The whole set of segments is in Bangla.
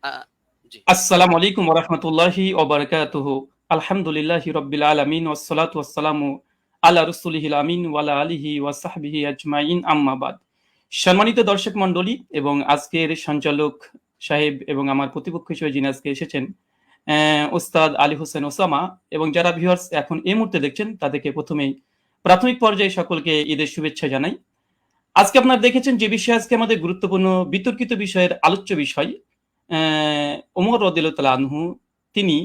আ জি। আসসালামু আলাইকুম ওয়া রাহমাতুল্লাহি ওয়া বারাকাতুহু। আলহামদুলিল্লাহি রাব্বিল আলামিন ওয়াস সালাতু ওয়াস সালামু আলা রাসূলিহিল আমিন ওয়া আলা আলিহি ওয়া সাহবিহি আজমাইন আম্মা বাদ। সম্মানিত দর্শক মণ্ডলী এবং আজকের সঞ্চালক সাহেব এবং আমার প্রতিপক্ষ হিসেবে যিনি আজকে এসেছেন, ওস্তাদ আলী হোসেন ওসামা এবং যারা ভিউয়ার্স এখন এই মুহূর্তে দেখছেন তাদেরকে প্রথমেই প্রাথমিক পর্যায়ে সকলকে ঈদের শুভেচ্ছা জানাই। আজকে আপনারা দেখেছেন যে বিষয় আজকে আমাদের গুরুত্বপূর্ণ বিতর্কিত বিষয়ের আলোচ্য বিষয়, ওমর রাদিয়াল্লাহু তাআলা আনহু তিনি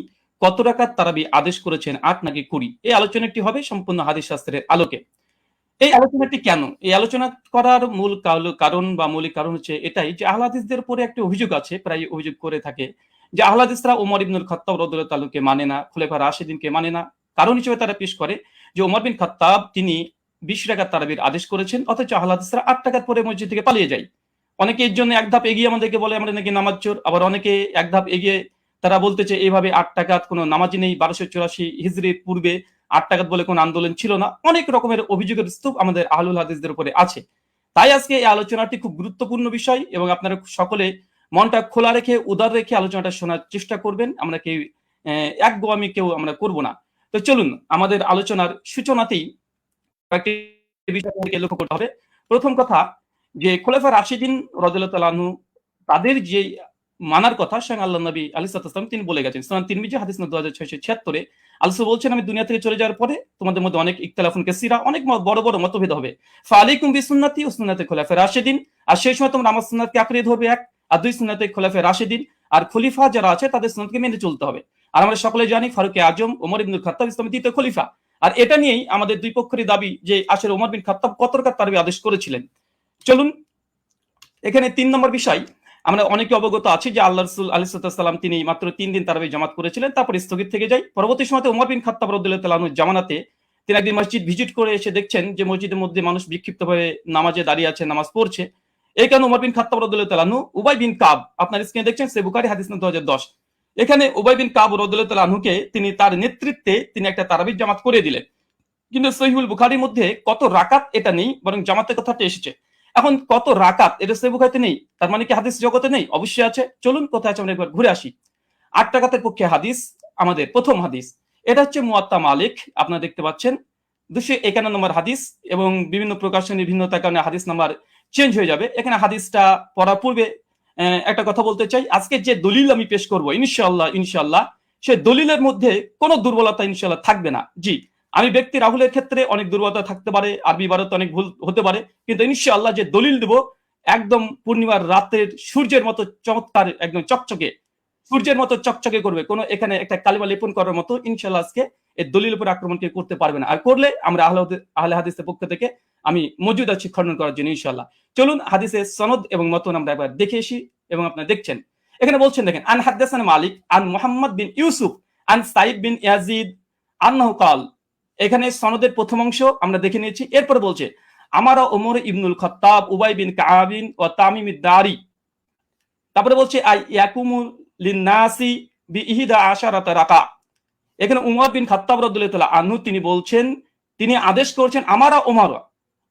কত রাকাত তারাবি আদেশ করেছেন, ৮ নাকি ২০? এই আলোচনাটি হবে সম্পূর্ণ হাদিস শাস্ত্রের আলোকে। এই আলোচনাটি কেন? এই আলোচনা করার মূল কারণ বা মৌলিক কারণ হচ্ছে এটাই যে আহলে হাদিসদের উপরে একটা অভিযোগ আছে, প্রায় অভিযোগ করে থাকে যে আহলে হাদিসরা ওমর ইবনুল খাত্তাব রাদিয়াল্লাহু তাআলাকে মানে না, খুলাফা রাশিদিনকে মানে না। কারণ হিসেবে তারা পেশ করে যে ওমর বিন খাত্তাব তিনি ২০ রাকাত তারাবির আদেশ করেছেন, অথচ আহলে হাদিসরা ৮ রাকাত পরে মসজিদ থেকে পালিয়ে যায়। অনেকে এর জন্য এক ধাপ এগিয়ে আমাদেরকে বলে আমরা নাকি নামাজ চোর, আবার অনেকে এক ধাপ এগিয়ে তারা বলতেছে এইভাবে ৮ রাকাত কোনো নামাজই নেই, ১২৮৪ হিজরির পূর্বে ৮ রাকাত বলে কোনো আন্দোলন ছিল না। অনেক রকমের অভিযোগের স্তূপ আমাদের আহলুল হাদিসদের উপরে আছে। তাই আজকে এই আলোচনাটি খুব গুরুত্বপূর্ণ বিষয় এবং আপনারা সকলে মনটা খোলা রেখে উদার রেখে আলোচনাটা শোনার চেষ্টা করবেন। আমরা কেউ একগোয়ামি কেউ আমরা করব না। তো চলুন আমাদের আলোচনার সূচনাতেই কয়েকটি বিষয় লক্ষ্য করতে হবে। প্রথম কথা যে খোলাফা রাশিদিন রাদিয়াল্লাহু তাআলা আনহু তাদের যে মানার কথা স্বয়ং আল্লাহ নবী আলাইহিস সালাম তিনি বলে গেছেন। সুনান তিরমিজি হাদিস নম্বর 2676 আল্লাহ বলছেন আমি দুনিয়া থেকে চলে যাওয়ার পরে তোমাদের মধ্যে অনেক ইখতিলাফুন কাসীরা, অনেক বড় বড় মতভেদ হবে। ফালাইকুম বিসুন্নতি ওয়া সুন্নাতি খুলাফায়ে রাশিদিন, আর সেই সময় তোমরা আমার সুন্নাতকে আঁকড়ে ধরবে এক, আর দুই সুন্নাতে খুলাফায়ে রাশিদিন, আর খলিফা যারা আছে তাদের সুন্নাতকে মেনে চলতে হবে। আর আমরা সকলে জানি ফারুক আজম ওমর ইবনুল খাত্তাব ইসলামের দ্বিতীয় খলিফা। আর এটা নিয়েই আমাদের দুই পক্ষেরই দাবি যে আসলে ওমর বিন খাত্তাব কত রাকাত তারাবি আদেশ করেছিলেন। চলুন এখানে ৩ নম্বর বিষয়, আমরা অনেকে অবগত আছি যে আল্লাহ রাসূল আলাইহিস সালাম তিনি মাত্র ৩ দিন তারাবি জামাত করেছিলেন, তারপর স্থগিত থেকে যায়। পরবর্তী সময়তে ওমর বিন খাত্তাব রাদিয়াল্লাহু তাআলা আনহুর জামানাতে তিনি একদিন মসজিদ ভিজিট করে এসে দেখছেন যে মসজিদের মধ্যে মানুষ বিক্ষিপ্তভাবে নামাজে দাঁড়িয়ে আছে, নামাজ পড়ছে। এই কারণে ওমর বিন খাত্তাব রাদিয়াল্লাহু তাআলা আনহু উবাই বিন কাব, আপনার স্ক্রিনে দেখছেন সহিহ বুখারী হাদিস নম্বর 2010, এখানে উবাই বিন কাব রাদিয়াল্লাহু তাআলা আনহুকে তিনি তার নেতৃত্বে তিনি একটা তারাবির জামাত করে দিলেন। কিন্তু সহিহুল বুখারীর মধ্যে কত রাকাত এটা নেই, বরং জামাতের কথাটা এসেছে। এখন কত রাকাত এটা সহিহ বুখারীতে নেই, তার মানে কি হাদিস জগতে নেই? অবশ্যই আছে। চলুন কোথায় আছে আমরা একবার ঘুরে আসি। ৮ রাকাতের পক্ষে হাদিস, আমাদের প্রথম হাদিস, এটা হচ্ছে মুয়াত্তা মালিক, আপনারা দেখতে পাচ্ছেন 251 নম্বর হাদিস, এবং বিভিন্ন প্রকাশনীর ভিন্নতার কারণে হাদিস নাম্বার চেঞ্জ হয়ে যাবে। এখানে হাদিসটা পড়ার পূর্বে একটা কথা বলতে চাই, আজকে যে দলিল আমি পেশ করব ইনশাআল্লাহ সে দলিলের মধ্যে কোনো দুর্বলতা ইনশাআল্লাহ থাকবে না। জি, আমি ব্যক্তি রাহুলের ক্ষেত্রে অনেক দুর্বলতা থাকতে পারে, আরবি ইবারতে অনেক ভুল হতে পারে, কিন্তু ইনশাআল্লাহ যে দলিল দেব একদম পূর্ণিমার রাতের সূর্যের মতো চমৎকার, একদম চকচকে, সূর্যের মতো চকচকে করবে, কোনো এখানে একটা কালিমা লেপন করার মতো ইনশাআল্লাহ আজকে এই দলিল উপর আক্রমণ কেউ করতে পারবে না। আর করলে আমরা আহলে হাদিসের পক্ষ থেকে আমি মজুদ আছি খণ্ডন করার জন্য ইনশাআল্লাহ। চলুন হাদিসের সনদ এবং মতন আমরা একবার দেখে আসি এবং আপনারা দেখছেন। এখানে বলছেন দেখেন, আন হাদাসানা মালিক আন মুহাম্মদ বিন ইউসুফ আন সাইদ বিন ইয়াজিদ আন্নাহু কাল। এখানে সনদের প্রথম অংশ আমরা দেখে নিয়েছি। এরপর বলছে আমারা ওমর ইবনুল খাত্তাব উবাই বিন কাবিন ও তামিম দারি, তারপরে বলছে আই ইয়াকুমু লিন্নাসি বিইহদা আশারাতা রাকা। এখানে উমর বিন খাত্তাব রাদিয়াল্লাহু তাআলা আনহু তিনি বলছেন, তিনি আদেশ করছেন আমারা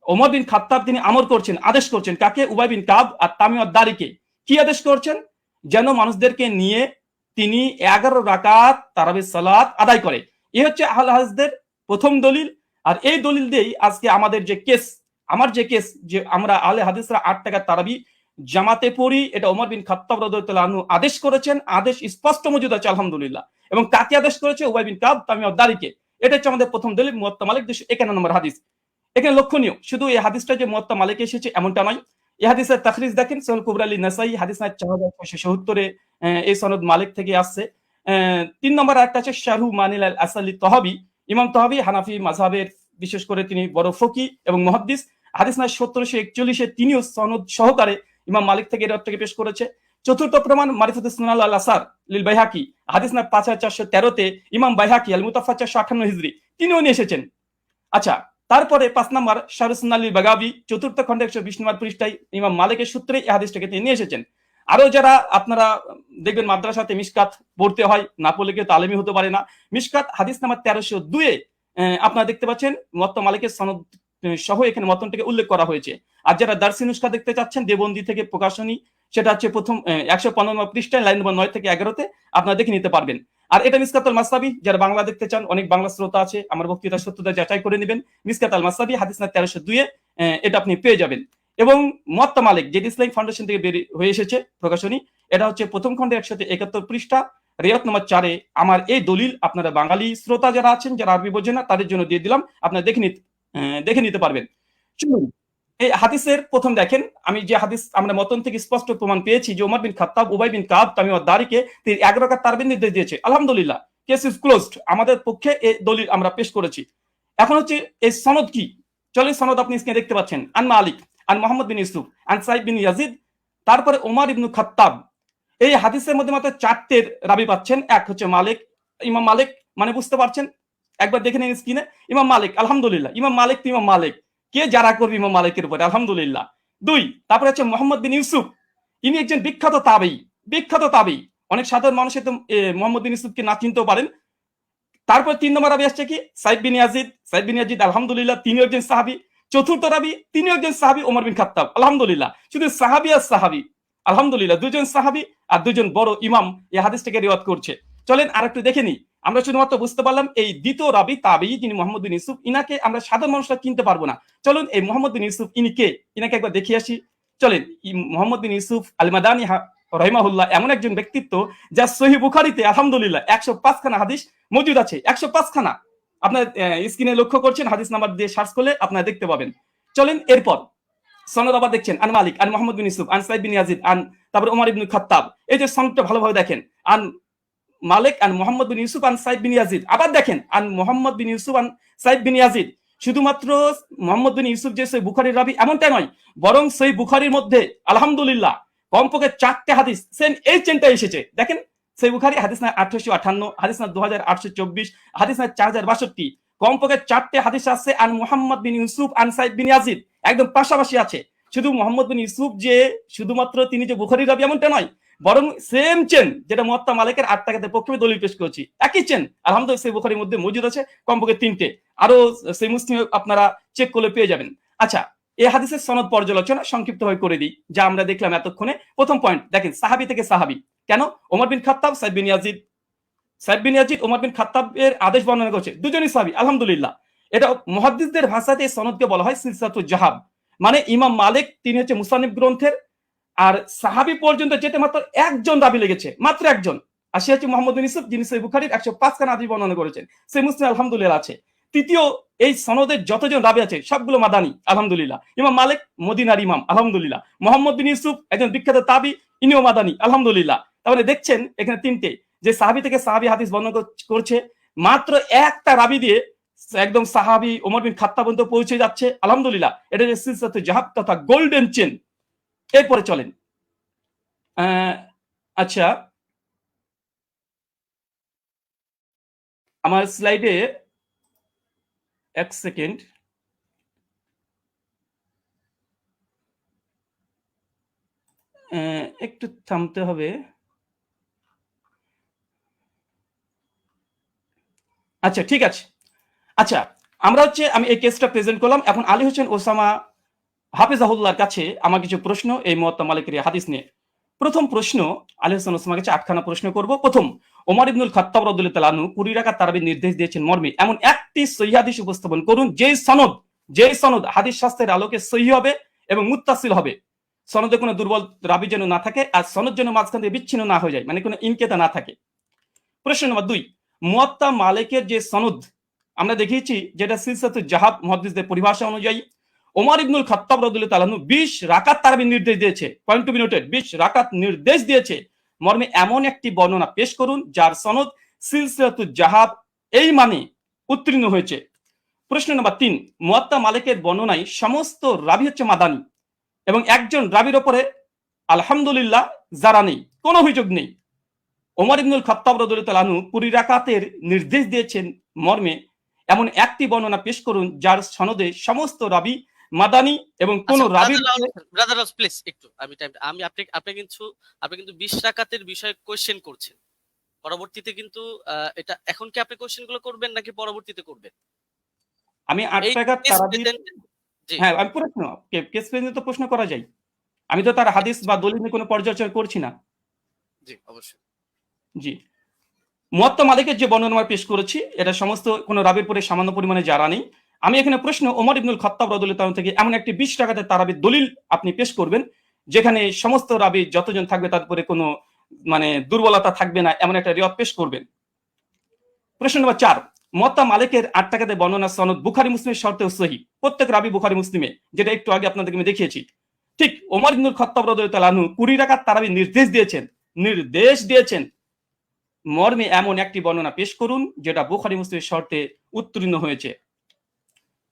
ওমর বিন খাত্তাব তিনি আমর করছেন, আদেশ করছেন কাকে? উবাই বিন কাব আর তামিম দারিকে। কি আদেশ করছেন? যেন মানুষদেরকে নিয়ে তিনি 11 রাকাত তারাবির সালাত আদায় করে। এই হচ্ছে আহলে হাদিসদের প্রথম দলিল। আর এই দলিল দিয়েই আজকে আমাদের যে কেস, আমার যে কেস যে আমরা আহলে হাদিসরা ৮ রাকাত তারাবি জামাতে পড়ি, এটা ওমর বিন খাত্তাব রাদিয়াল্লাহু আনহু আদেশ করেছেন, আদেশ স্পষ্ট মজুদ আছে আলহামদুলিল্লাহ। এবং কাকে আদেশ করেছে? উবাই বিন কাব তামিম দারিকে। এটা হচ্ছে আমাদের প্রথম দলিল, মুয়াত্তা মালিক 251 নম্বর হাদিস। এখানে লক্ষণীয় শুধু এই হাদিসটা যে মুয়াত্তা মালিকে এসেছে এমনটা নয়, এই হাদিসের তাখরিজ দেখেন সহিহ কুবরা লি নাসাই হাদিস নাম্বার 4670 এই সনদ মালিক থেকে আসছে। ৩ নম্বর আরেকটা আছে শারহু মানিল আল আসালি তহাবি, ইমাম তহাবি হানাফি মাযহাবের বিশেষ করে তিনি বড় ফকি এবং মুহাদ্দিস, হাদিস নাম্বার 1741 তিনিও সনদ সহকারে ইমাম মালিক থেকে এর থেকে পেশ করেছে। চতুর্থ প্রমাণ মারিফাতুস সুনান আল আসার লিল বাইহাকি, হাদিস নাম্বার 5413 ইমাম বাইহাকি আল মুতাফা 458 হিজরি তিনিও নিয়ে এসেছেন। আচ্ছা, তারপরে 5 নম্বর শারুসুন আলী বাগাবি চতুর্থ খণ্ডে 120 নম্বর পৃষ্ঠায় ইমাম মালিকের সূত্রে এই হাদিসটাকে তিনি নিয়ে এসেছেন। আরো যারা আপনারা দেখবেন মাদ্রাসাতে মিশকাত পড়তে হয়, না পড়লে কেউ তালিমি হতে পারে না। মিশকাত হাদিস নাম্বার 1302 আপনারা দেখতে পাচ্ছেন মুয়াত্তা মালিকের সনদ সহ এখানে মতনটাকে উল্লেখ করা হয়েছে। আর যারা দারসি নুসখা দেখতে চাচ্ছেন দেবন্দি থেকে প্রকাশনী সেটা হচ্ছে প্রথম 115 পৃষ্ঠায় লাইন নম্বর 9 থেকে 11-তে আপনারা দেখে নিতে পারবেন। আর এটা মিসকাত আল মাসনাবি, যারা বাংলা দেখতে চান, অনেক বাংলা শ্রোতা আছে, আমার বক্তৃতার সত্যতা যাচাই করে নেবেন। মিসকাত আল মাসনাবি হাদিস নাম্বার 1302-এ এটা আপনি পেয়ে যাবেন। এবং মুয়াত্তা মালিক, যেটি ইসলামিক ফাউন্ডেশন থেকে বের হয়ে এসেছে প্রকাশনী, এটা হচ্ছে প্রথম খণ্ডে 171 পৃষ্ঠা, রিয়াত নম্বর 4-এ আমার এই দলিল আপনারা বাঙালি শ্রোতা যারা আছেন, যারা আরবি বোঝেন না, তাদের জন্য দিয়ে দিলাম, আপনারা দেখে নিতে পারবেন। চলুন এই হাদিসের প্রথম দেখেন, আমি যে হাদিস আমরা মতন থেকে স্পষ্ট প্রমাণ পেয়েছি যে ওমর বিন খাত্তাব উবাই বিন কাব তামিম আদ-দারিকে তিনি 11 রাকাত তারাবির নির্দেশ দিয়েছে। আলহামদুলিল্লাহ, কেস ইজ ক্লোজড। আমাদের পক্ষে এই দলিল আমরা পেশ করেছি। এখন হচ্ছে এই সনদ কি, চলেন সনদ আপনি স্ক্রিনে দেখতে পাচ্ছেন। আন মালিক আন মোহাম্মদ বিন ইউসুফ আন সাইদ বিন ইয়াজিদ, তারপরে ওমর ইবনু খাত্তাব। এই হাদিসের মধ্যে মাত্র 4টের রাবি পাচ্ছেন। এক হচ্ছে মালিক, ইমাম মালিক, মানে বুঝতে পারছেন, একবার দেখে নিন স্ক্রিনে। ইমাম মালিক, আলহামদুলিল্লাহ, ইমাম মালিক তো ইমাম মালিক, কে যারা করবে ইমাম মালিকের উপরে, আলহামদুলিল্লাহ। 2, তারপরে হচ্ছে মোহাম্মদ বিন ইউসুফ, ইনি একজন বিখ্যাত তাবেঈ, বিখ্যাত তাবেঈ। অনেক সাধারণ মানুষের তো মোহাম্মদ বিন ইউসুফকে না চিনতেও পারেন। তারপর 3 নম্বর রাবি আসছে কি, সাইদ বিন ইয়াজিদ। সাইদ বিন ইয়াজিদ আলহামদুলিল্লাহ তিনি একজন সাহাবী। 4র্থ রাবি তিনি একজন সাহাবী, ওমর বিন খাত্তাব, আলহামদুলিল্লাহ। শুধু সাহাবী আর সাহাবী, আলহামদুলিল্লাহ, দুজন সাহাবী আর দুজন বড় ইমাম এই হাদিসটাকে রিওয়ায়াত করছে। চলেন আরেকটু দেখে নিই। আমরা শুধুমাত্র বুঝতে পারলাম এই দ্বিতীয় রাবি তাবেঈ যিনি মোহাম্মদ বিন ইউসুফ, ইনাকে আমরা সাধারণ মানুষরা চিনতে পারবো না। চলুন এই মোহাম্মদ বিন ইউসুফ ইনি কে, ইনাকে একবার দেখিয়ে আসি। চলেন, মোহাম্মদ বিন ইউসুফ আল মাদানী রাহিমাহুল্লাহ এমন একজন ব্যক্তিত্ব যা সহিহ বুখারীতে আলহামদুলিল্লাহ 105 খানা হাদিস মজুদ আছে। 105 খানা, আপনার স্ক্রিনে লক্ষ্য করছেন, হাদিস নাম্বার দিয়ে সার্চ করলে আপনারা দেখতে পাবেন। চলেন এরপর সনদ আবার দেখছেন, আন মালিক আন মোহাম্মদ বিন ইউসুফ আন সাইদ বিন ইয়াজিদ আন, তারপর ওমর ইবনে খাত্তাব। এই যে সনদটা ভালোভাবে দেখেন, আন মালিক আন মোহাম্মদ বিন ইউসুফ আন সাইদ বিন ইয়াজিদ। আবার দেখেন আন মোহাম্মদ বিন ইউসুফ আন সাইদ বিন ইয়াজিদ। শুধুমাত্র মোহাম্মদ বিন ইউসুফ যে সহিহ বুখারীর রাবি এমনটা নয়, বরং সহিহ বুখারীর মধ্যে আলহামদুলিল্লাহ কমপক্ষে 4টে হাদিস সেম এই চেনটা এসেছে। দেখেন সহিহ বুখারী হাদিস না 1858, হাদিস না 2824, হাদিস না 4062, কমপক্ষে 4টে হাদিস আছে আন মোহাম্মদ বিন ইউসুফ আন সাইদ বিন ইয়াজিদ, একদম পাশাপাশি আছে। শুধু মোহাম্মদ বিন ইউসুফ যে শুধুমাত্র তিনি যে বুখারীর রাবি এমনটা নয়, বরং সেম চেন যেটা মুয়াত্তা মালিকের 8 টাকাতে পক্ষে দলিল পেশ করেছি, একই চেন আলহামদুলিল্লাহ সহিহ বুখারীর মধ্যে মজুদ আছে কমপক্ষে 3টে, আরো সহিহ মুসলিম আপনারা চেক করলে পেয়ে যাবেন। আচ্ছা, এই হাদিসের সনদ পর্যালোচনা সংক্ষিপ্তভাবে করে দিই, যা আমরা দেখলাম এতক্ষণে। প্রথম পয়েন্ট দেখেন, সাহাবী থেকে সাহাবী কেন, ওমর বিন খাত্তাব সাইদ বিন ইয়াজিদ। সাইদ বিন ইয়াজিদ ওমর বিন খাত্তাবের আদেশ বর্ণনা করছে, দুজনই সাহাবী, আলহামদুলিল্লাহ। এটা মুহাদ্দিসদের ভাষাতে এই সনদকে বলা হয় সিলসিলাতুল জাহাব, মানে ইমাম মালিক তিনি হচ্ছে মুসান্নিফ গ্রন্থের, আর সাহাবী পর্যন্ত যেতে মাত্র একজন রাবি লেগেছে, মাত্র একজন, আর সে হচ্ছে মোহাম্মদ বিন ইউসুফ, যিনি সহিহ বুখারীর 105 খানা হাদিস বর্ণনা করেছেন। সহিহ মুসলিম আলহামদুলিল্লাহ আছে। তৃতীয়, এই সনদের যতজন রাবি আছে সবগুলো মাদানী, আলহামদুলিল্লাহ। ইমাম মালিক মদিনার ইমাম, আলহামদুলিল্লাহ। মোহাম্মদ বিন ইউসুফ একজন বিখ্যাত তাবী, ইনিও মাদানী, আলহামদুলিল্লাহ। তাহলে দেখছেন এখানে 3টে, যে সাহাবী থেকে সাহাবী হাদিস বর্ণনা করছে, মাত্র একটা রাবি দিয়ে একদম সাহাবী ওমর বিন খাত্তাব পর্যন্ত পৌঁছে যাচ্ছে, আলহামদুলিল্লাহ। এটা যে সিলসিলাতুল জাহাব তথা গোল্ডেন চেন। এরপরে চলেন, আচ্ছা আমার স্লাইডে 1 সেকেন্ড, একটু থামতে হবে। আচ্ছা ঠিক আছে। আচ্ছা, আমরা হচ্ছে আমি এই কেসটা প্রেজেন্ট করলাম। এখন আলী হোসেন ওসামা হাফিজাহুল্লাহর কাছে আমার কিছু প্রশ্ন এই মুয়াত্তা মালিকের হাদিস নিয়ে। প্রথম প্রশ্ন, আলী হোসেন ওসামার কাছে 8খানা প্রশ্ন করব। প্রথম, ওমর ইবনুল খাত্তাব রাদিয়াল্লাহু তাআলা আনহু 20 রাকাত তারাবির নির্দেশ দিয়েছেন মর্মে এমন একটি সহিহ হাদিস উপস্থাপন করুন যেই সনদ হাদিস শাস্ত্রের আলোকে সহিহ হবে এবং মুত্তাসিল হবে, সনদে কোনো দুর্বল রাবি যেন না থাকে, আর সনদ যেন মাঝখান থেকে বিচ্ছিন্ন না হয়ে যায়, মানে কোনো ইনকেতা না থাকে। প্রশ্ন নম্বর 2, মুয়াত্তা মালিকের যে সনদ আমরা দেখিয়েছি, যেটা সিলসিলাতুল জাহাব মুহাদ্দিসদের পরিভাষা অনুযায়ী ওমর ইবনুল খাত্তাব রাদিয়াল্লাহু তাআলা আনহু 20 রাকাত তারাবির নির্দেশ দিয়েছে, পয়েন্ট টু বি নোটেড, 20 রাকাত নির্দেশ দিয়েছে মর্মে এমন একটি বর্ণনা পেশ করুন যার সনদ সিলসিলাতুল জাহাব এই মানে উত্তীর্ণ হয়েছে। প্রশ্ন নম্বর 3, মুয়াত্তা মালিকের বর্ণনায় সমস্ত রাবি হচ্ছে মাদানী এবং একজন রাবির ওপরে আলহামদুলিল্লাহ যারা নেই, কোনো অভিযোগ নেই। ওমর ইবনুল খাত্তাব রাদিয়াল্লাহু তাআলা আনহু 20 রাকাতের নির্দেশ দিয়েছেন মর্মে এমন একটি বর্ণনা পেশ করুন যার সনদে সমস্ত রাবি মাদানী এবং কোন রাবি। ব্রাদার প্লিজ একটু আমি আপনি কিন্তু 20 রাকাতের বিষয়ে কোশ্চেন করছেন, পরবর্তীতে কিন্তু এটা এখন কি আপনি কোশ্চেন গুলো করবেন নাকি পরবর্তীতে করবেন? আমি 8 রাকাত তারাবি, হ্যাঁ আমি প্রশ্ন কেস পেজে তো প্রশ্ন করা যায়, আমি তো তার হাদিস বা দলিল নিয়ে কোনো পর্যালোচনা করছি না। জি অবশ্যই। জি, মুয়াত্তা মালিকের যে বর্ণনা আমরা পেশ করেছি এটা সমস্ত কোনো রাবির পরে সামান্য পরিমাণে জানা নেই। আমি এখানে প্রশ্ন ওমর ইবনুল খাত্তাব রাদিয়াল্লাহু তাআলা থেকে এমন একটি 20 রাকাতের তারাবির দলিল আপনি পেশ করবেন যেখানে সমস্ত রাবি যতজন থাকবে তার উপরে কোনো মানে দুর্বলতা থাকবে না, এমন একটা রিওয়ায়াত পেশ করবেন। প্রশ্ন নম্বর 4, মুয়াত্তা মালিকের 8 টাকাতে বর্ণনা সনদ বুখারী মুসলিমের শর্তেও সহিহ। প্রত্যেক রাবি বুখারী মুসলিমে, যেটা একটু আগে আপনাদেরকে আমি দেখিয়েছি। ঠিক ওমর ইবনুল খাত্তাব রাদিয়াল্লাহু তাআলা আনহু 20 রাকাত তারাবির নির্দেশ দিয়েছেন মর্মে এমন একটি বর্ণনা পেশ করুন যেটা বুখারী মুসলিমের শর্তে উত্তীর্ণ হয়েছে।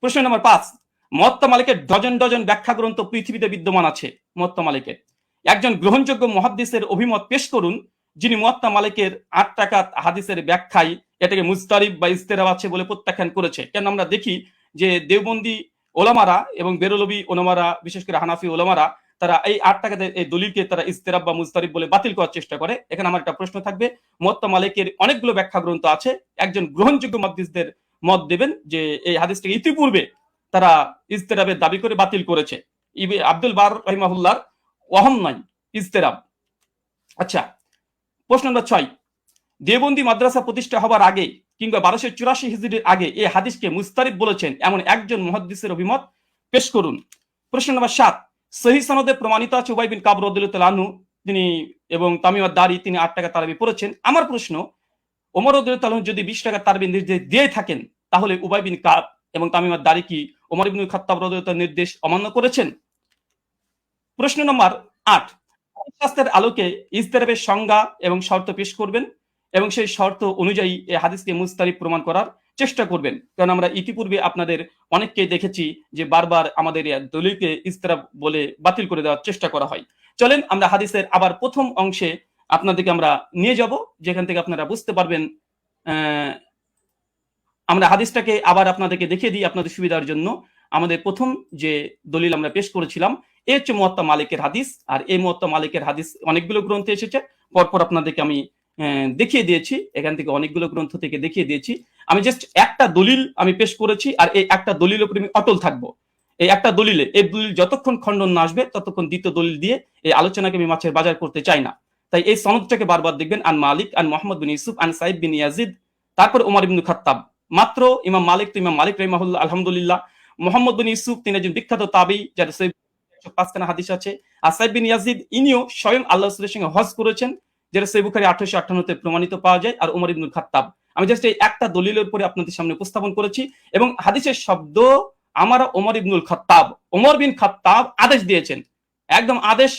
প্রশ্ন নম্বর 5, মুয়াত্তা মালিকের ডজন ডজন ব্যাখ্যা গ্রন্থ পৃথিবীতে বিদ্যমান আছে। মুয়াত্তা মালিকের একজন গ্রহণযোগ্য মুহাদ্দিসের অভিমত পেশ করুন যিনি মুয়াত্তা মালিকের 8 টাকাত হাদিসের ব্যাখ্যায় এটাকে মুজতারিব বা ইস্তেরাব আছে বলে প্রত্যাখ্যান করেছে। কেন আমরা দেখি যে দেওবন্দি ওলামারা এবং বেরলভী ওলামারা, বিশেষ করে হানাফি ওলামারা, তারা এই 8 টাকাতে এই দলিলকে তারা ইস্তেরাব বা মুজতারিব বলে বাতিল করার চেষ্টা করে। এখানে আমার একটা প্রশ্ন থাকবে, মুয়াত্তা মালিকের অনেকগুলো ব্যাখ্যা গ্রন্থ আছে, একজন গ্রহণযোগ্য মুহাদ্দিসদের মত দেবেন যে এই হাদিসটাকে ইতিপূর্বে তারা ইস্তেরাবের দাবি করে বাতিল করেছে। আব্দুল বার রাহিমাহুল্লাহর ওয়াহম নাই ইস্তেরাব। আচ্ছা, প্রশ্ন নম্বর 6, দেওবন্দি মাদ্রাসা প্রতিষ্ঠা হবার আগে কিংবা 1284 হিজরির আগে এই হাদিসকে মুস্তারিব বলেছেন এমন একজন মুহাদ্দিসের অভিমত পেশ করুন। প্রশ্ন নম্বর 7, সহিহ সনদে প্রমাণিত আছে উবাই বিন কাব রাদিয়াল্লাহু তাআলা আনহু তিনি এবং তামিম আদ-দারি তিনি 8 টাকা তারাবি পড়েছেন। আমার প্রশ্ন, ওমর রাদিয়াল্লাহু তাআলা যদি 20 টাকা তারাবি নির্দেশ দিয়ে থাকেন তাহলে উবাই বিন কাব এবং তামিম আদ-দারি কি ওমর ইবনুল খাত্তাব রাদিয়াল্লাহু তাআলার নির্দেশ অমান্য করেছেন? প্রশ্ন নম্বর 8, শাস্ত্রের আলোকে ইজতিরাবের সংজ্ঞা এবং শর্ত পেশ করবেন এবং সেই শর্ত অনুযায়ী এই হাদিসকে মুস্তারিব প্রমাণ করার চেষ্টা করবেন। কারণ আমরা ইতিপূর্বে আপনাদের অনেককে দেখেছি যে বারবার আমাদের এই দলিলকে ইজতিরাব বলে বাতিল করে দেওয়ার চেষ্টা করা হয়। চলেন আমরা হাদিসের আবার প্রথম অংশে আপনাদেরকে আমরা নিয়ে যাব, যেখান থেকে আপনারা বুঝতে পারবেন। আমরা হাদিসটাকে আবার আপনাদেরকে দেখিয়ে দিই আপনাদের সুবিধার জন্য। আমাদের প্রথম যে দলিল আমরা পেশ করেছিলাম এ হচ্ছে মুয়াত্তা মালিকের হাদিস, আর এই মুয়াত্তা মালিকের হাদিস অনেকগুলো গ্রন্থে এসেছে, পরপর আপনাদেরকে আমি দেখিয়ে দিয়েছি, এখান থেকে অনেকগুলো গ্রন্থ থেকে দেখিয়ে দিয়েছি। আমি জাস্ট একটা দলিল আমি পেশ করেছি, আর এই একটা দলিলের উপরে আমি অটল থাকবো। এই একটা দলিলে, এই দলিল যতক্ষণ খণ্ডন না আসবে ততক্ষণ দ্বিতীয় দলিল দিয়ে এই আলোচনাকে আমি মাছের বাজার করতে চাই না। তাই এই সনদটাকে বারবার দেখবেন, আন মালিক আন মুহাম্মদ বিন ইউসুফ আন সাইদ বিন ইয়াজিদ, তারপর ওমর ইবনুল খাত্তাব। মাত্র ইমাম মালিক তো ইমাম মালিক রাহিমাহুল্লাহ আলহামদুলিল্লাহ। মুহাম্মদ বিন ইউসুফ তিনি একজন বিখ্যাত তাবি, যার 105খানা হাদিস আছে। আর সাইদ বিন ইয়াজিদ ইনিও স্বয়ং আল্লাহ রাসূলের সঙ্গে হজ করেছেন, যেটা সহিহ বুখারী 1858 তে প্রমাণিত পাওয়া যায়। আর ওমর ইবনুল খাত্তাব, আমি জাস্ট এই একটা দলিলের উপরে আপনাদের সামনে উপস্থাপন করেছি এবং হাদিসের শব্দ আমার ওমর ইবনুল খাত্তাব, ওমর বিন খাত্তাব আদেশ দিয়েছেন, একদম আদেশ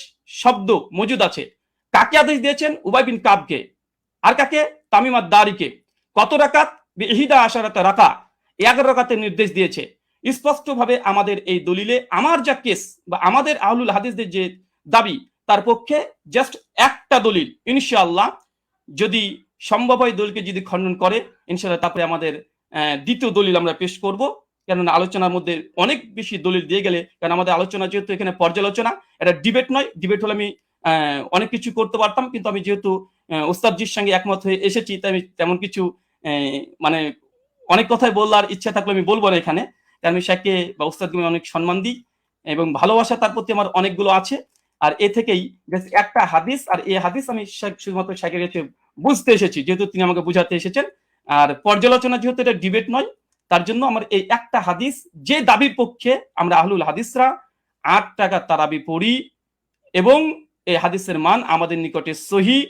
শব্দ মজুদ আছে। কাকে আদেশ দিয়েছেন? উবাই বিন কাবকে। আর কাকে? তামিম আদ-দারিকে। কত রাকাত? বিহিদা আশারাতা রাকা, 11 রাকাতের নির্দেশ দিয়েছে। স্পষ্টভাবে আমাদের এই দলিলে আমার যা কেস বা আমাদের আহলুল হাদিসদের যে দাবি তার পক্ষে জাস্ট একটা দলিল, ইনশাআল্লাহ যদি সম্ভব হয় দলিলকে যদি খণ্ডন করে ইনশাআল্লাহ তারপরে আমাদের দ্বিতীয় দলিল আমরা পেশ করব। কেননা আলোচনার মধ্যে অনেক বেশি দলিল দিয়ে গেলে, কারণ আমাদের আলোচনা যেহেতু এখানে পর্যালোচনা, এটা ডিবেট নয়। ডিবেট হলে আমি অনেক কিছু করতে পারতাম, কিন্তু আমি যেহেতু ওস্তাদজির সঙ্গে একমত হয়ে এসেছি তাই আমি তেমন কিছু মানে অনেক কথাই বলার ইচ্ছা থাকলে আমি বলবো না এখানে, কারণ আমি শেখকে বা ওস্তাদকে আমি অনেক সম্মান দিই এবং ভালোবাসা তার প্রতি আমার অনেকগুলো আছে। আর এ থেকেই একটা হাদিস, আর এই হাদিস আমি শুধুমাত্র শেখের কাছে বুঝতে এসেছি, যেহেতু তিনি আমাকে বুঝাতে এসেছেন। আর পর্যালোচনা যেহেতু এটা ডিবেট নয়, তার জন্য আমার এই একটা হাদিস যে দাবির পক্ষে আমরা আহলুল হাদিসরা 8 টাকা তারাবি পড়ি এবং এই হাদিসের মান আমাদের নিকটে সহিহ,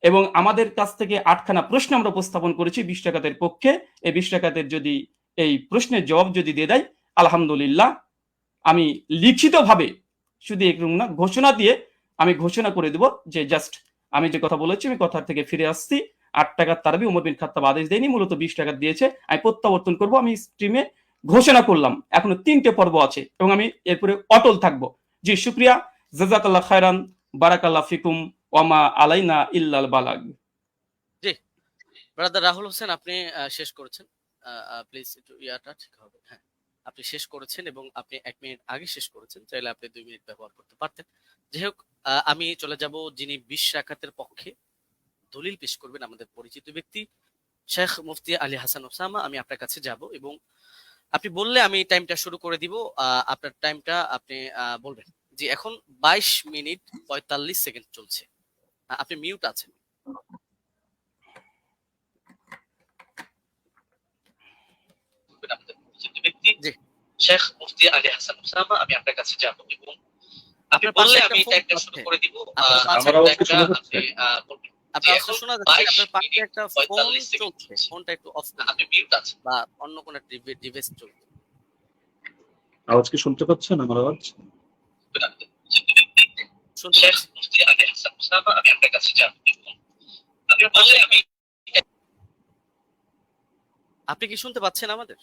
এবং আমাদের কাছ থেকে 8খানা প্রশ্ন আমরা উপস্থাপন করেছি 20 টাকাতের পক্ষে। এই 20 টাকাতের যদি এই প্রশ্নের জবাব যদি দিয়ে দেয়, আলহামদুলিল্লাহ আমি লিখিতভাবে শুধু এরকম না, ঘোষণা দিয়ে আমি ঘোষণা করে দেব যে জাস্ট আমি যে কথা বলেছি আমি কথা থেকে ফিরে আসছি। 8 টাকার তারাবি ওমর বিন খাত্তাব আদেশ দেয়নি, মূলত 20 টাকা দিয়েছে, আমি প্রত্যাবর্তন করব। আমি স্ট্রিমে ঘোষণা করলাম, এখনো 3টে পর্ব আছে এবং আমি এরপরে অটল থাকবো। জি শুকরিয়া, জাযাকাল্লাহ খায়রান, বারাকাল্লাহ ফিকুম, ওয়ামা আলাইনা ইল্লাল বালাগ। জি ব্রাদার রাহুল হোসেন, আপনি শেষ করেছেন। প্লিজ একটু ইয়াটা ঠিক হবে। হ্যাঁ, আপনি শেষ করেছেন এবং আপনি 1 মিনিট আগে শেষ করেছেন, চাইলে আপনি 2 মিনিট ব্যবহার করতে পারতেন। যাই হোক, আমি চলে যাব যিনি 20 রাকাতের পক্ষে দলিল পেশ করবেন, আমাদের পরিচিত ব্যক্তি শেখ মুফতি আলী হাসান ওসামা। আমি আপনার কাছে যাব এবং আপনি বললে আমি টাইমটা শুরু করে দিব। আপনার টাইমটা আপনি বলবেন। জি এখন 22 মিনিট 45 সেকেন্ড চলছে। আপনি মিউট আছেন। জি শেখ মুফতি আলী হাসান উসামা, আমি আপনার কাছে যাব এবং আপনি আপনার বললে পাশে আমি একটা এটা ফোন শুরু আছে। করে দিব। আপনার পাশে আমার আওয়াজ কি শোনা যাচ্ছে? আপনার আওয়াজটা শোনা যাচ্ছে। আপনার পাশে একটা ফোন 45 সেকেন্ড চলছে, চলছে। ফোনটা একটু অফ করুন আপনি মিউট আছেন। বা অন্য কোনো ডিভাইস চলছে। আওয়াজ কি শুনতে পাচ্ছেন আমার আওয়াজ? শুনতে শেখ পাচ্ছি। মুফতি আলী হাসান উসামা, আমি আপনার কাছে যাব এবং আপনি বললে আমি আপনি কি শুনতে পাচ্ছেন আমাদের?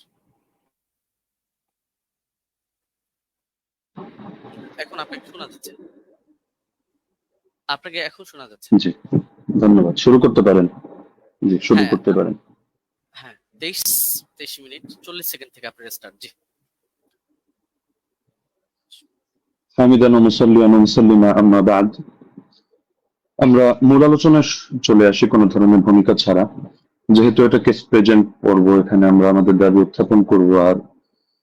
এখন আপনাকে শোনা যাচ্ছে। আপনাকে এখন শোনা যাচ্ছে। জি, ধন্যবাদ। শুরু করতে পারেন। জি, শুরু হ্যাঁ করতে পারেন। হ্যাঁ 23 মিনিট 40 সেকেন্ড থেকে আপনার স্টার্ট। জি হামিদান ওয়া মুসাল্লিয়ান ওয়া মুসাল্লিমা আম্মা বা'দ। আমরা মূল আলোচনায় চলে আসি কোনো ধরনের ভূমিকা ছাড়া। যেহেতু এটা কেস প্রেজেন্ট পর্ব, এখানে আমরা আমাদের দাবি উত্থাপন করব, আর